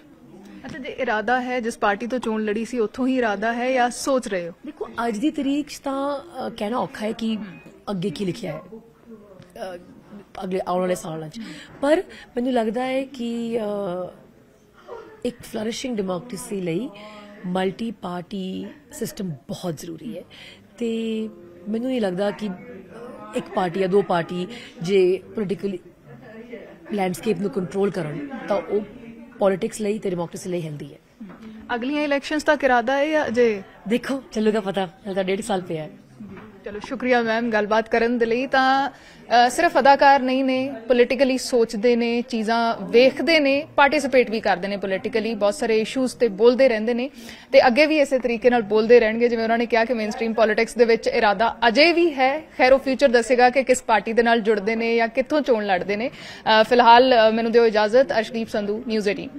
ਅੱਛਾ, ਜੇ ਇਰਾਦਾ ਹੈ, ਜਿਸ party ਤੋਂ ਚੋਣ ਲੜੀ ਸੀ ਉੱਥੋਂ ਹੀ ਇਰਾਦਾ ਹੈ ਜਾਂ ਸੋਚ ਰਹੇ ਹੋ? ਦੇਖੋ, ਅੱਜ ਦੀ ਤਰੀਕ 'ਚ ਤਾਂ ਕਹਿਣਾ ਔਖਾ ਹੈ ਕਿ ਅੱਗੇ ਕੀ ਲਿਖਿਆ ਹੈ ਅਗਲੇ ਆਉਣ ਵਾਲੇ ਸਾਲਾਂ 'ਚ, ਪਰ ਮੈਨੂੰ ਲੱਗਦਾ ਹੈ ਕਿ ਇੱਕ ਫਲਰਿਸ਼ਿੰਗ ਡੈਮੋਕ੍ਰੇਸੀ ਲਈ ਮਲਟੀ ਪਾਰਟੀ ਸਿਸਟਮ ਬਹੁਤ ਜ਼ਰੂਰੀ ਹੈ। ਤੇ ਮੈਨੂੰ ਨਹੀਂ ਲੱਗਦਾ ਕਿ ਇੱਕ ਪਾਰਟੀ ਜਾਂ ਦੋ ਪਾਰਟੀ ਜੇ ਪੋਲੀਟੀਕਲ ਲੈਂਡਸਕੇਪ ਨੂੰ ਕੰਟਰੋਲ ਕਰਨ ਤਾਂ ਉਹ ਪੋਲਿਟਿਕਸ ਲਈ ਤੇ ਡੈਮੋਕ੍ਰੇਸੀ ਲਈ ਹੈਲਦੀ ਹੈ। ਅਗਲੀਆਂ ਇਲੈਕਸ਼ਨਸ ਤੱਕ ਇਰਾਦਾ ਹੈ ਜਾਂ ਅਜੇ ਦੇਖੋ ਚੱਲੂਗਾ ਪਤਾ, ਹਾਲੇ ਤਾਂ 1.5 ਸਾਲ ਪਿਆ ਹੈ। ਚਲੋ, ਸ਼ੁਕਰੀਆ ਮੈਮ ਗੱਲਬਾਤ ਕਰਨ ਦੇ ਲਈ। ਤਾਂ ਸਿਰਫ ਅਦਾਕਾਰ ਨਹੀਂ ਨੇ, ਪੋਲੀਟੀਕਲੀ ਸੋਚਦੇ ਨੇ, ਚੀਜ਼ਾਂ ਵੇਖਦੇ ਨੇ, ਪਾਰਟਿਸਿਪੇਟ ਵੀ ਕਰਦੇ ਨੇ ਪੋਲੀਟੀਕਲੀ, ਬਹੁਤ ਸਾਰੇ ਇਸ਼ੂਜ਼ ਤੇ ਬੋਲਦੇ ਰਹਿੰਦੇ ਨੇ ਤੇ ਅੱਗੇ ਵੀ ਇਸੇ ਤਰੀਕੇ ਨਾਲ ਬੋਲਦੇ ਰਹਿਣਗੇ। ਜਿਵੇਂ ਉਹਨਾਂ ਨੇ ਕਿਹਾ ਕਿ ਮੇਨ ਸਟ੍ਰੀਮ ਪੋਲਿਟਿਕਸ ਦੇ ਵਿੱਚ ਇਰਾਦਾ ਅਜੇ ਵੀ ਹੈ। ਖੈਰ, ਉਹ ਫਿਊਚਰ ਦੱਸੇਗਾ ਕਿ ਕਿਸ ਪਾਰਟੀ ਦੇ ਨਾਲ ਜੁੜਦੇ ਨੇ ਜਾਂ ਕਿੱਥੋਂ ਚੋਣ ਲੜਦੇ ਨੇ। ਫਿਲਹਾਲ ਮੈਨੂੰ ਦਿਓ ਇਜਾਜ਼ਤ। ਅਰਸ਼ਦੀਪ ਸੰਧੂ, ਨਿਊਜ਼ 18।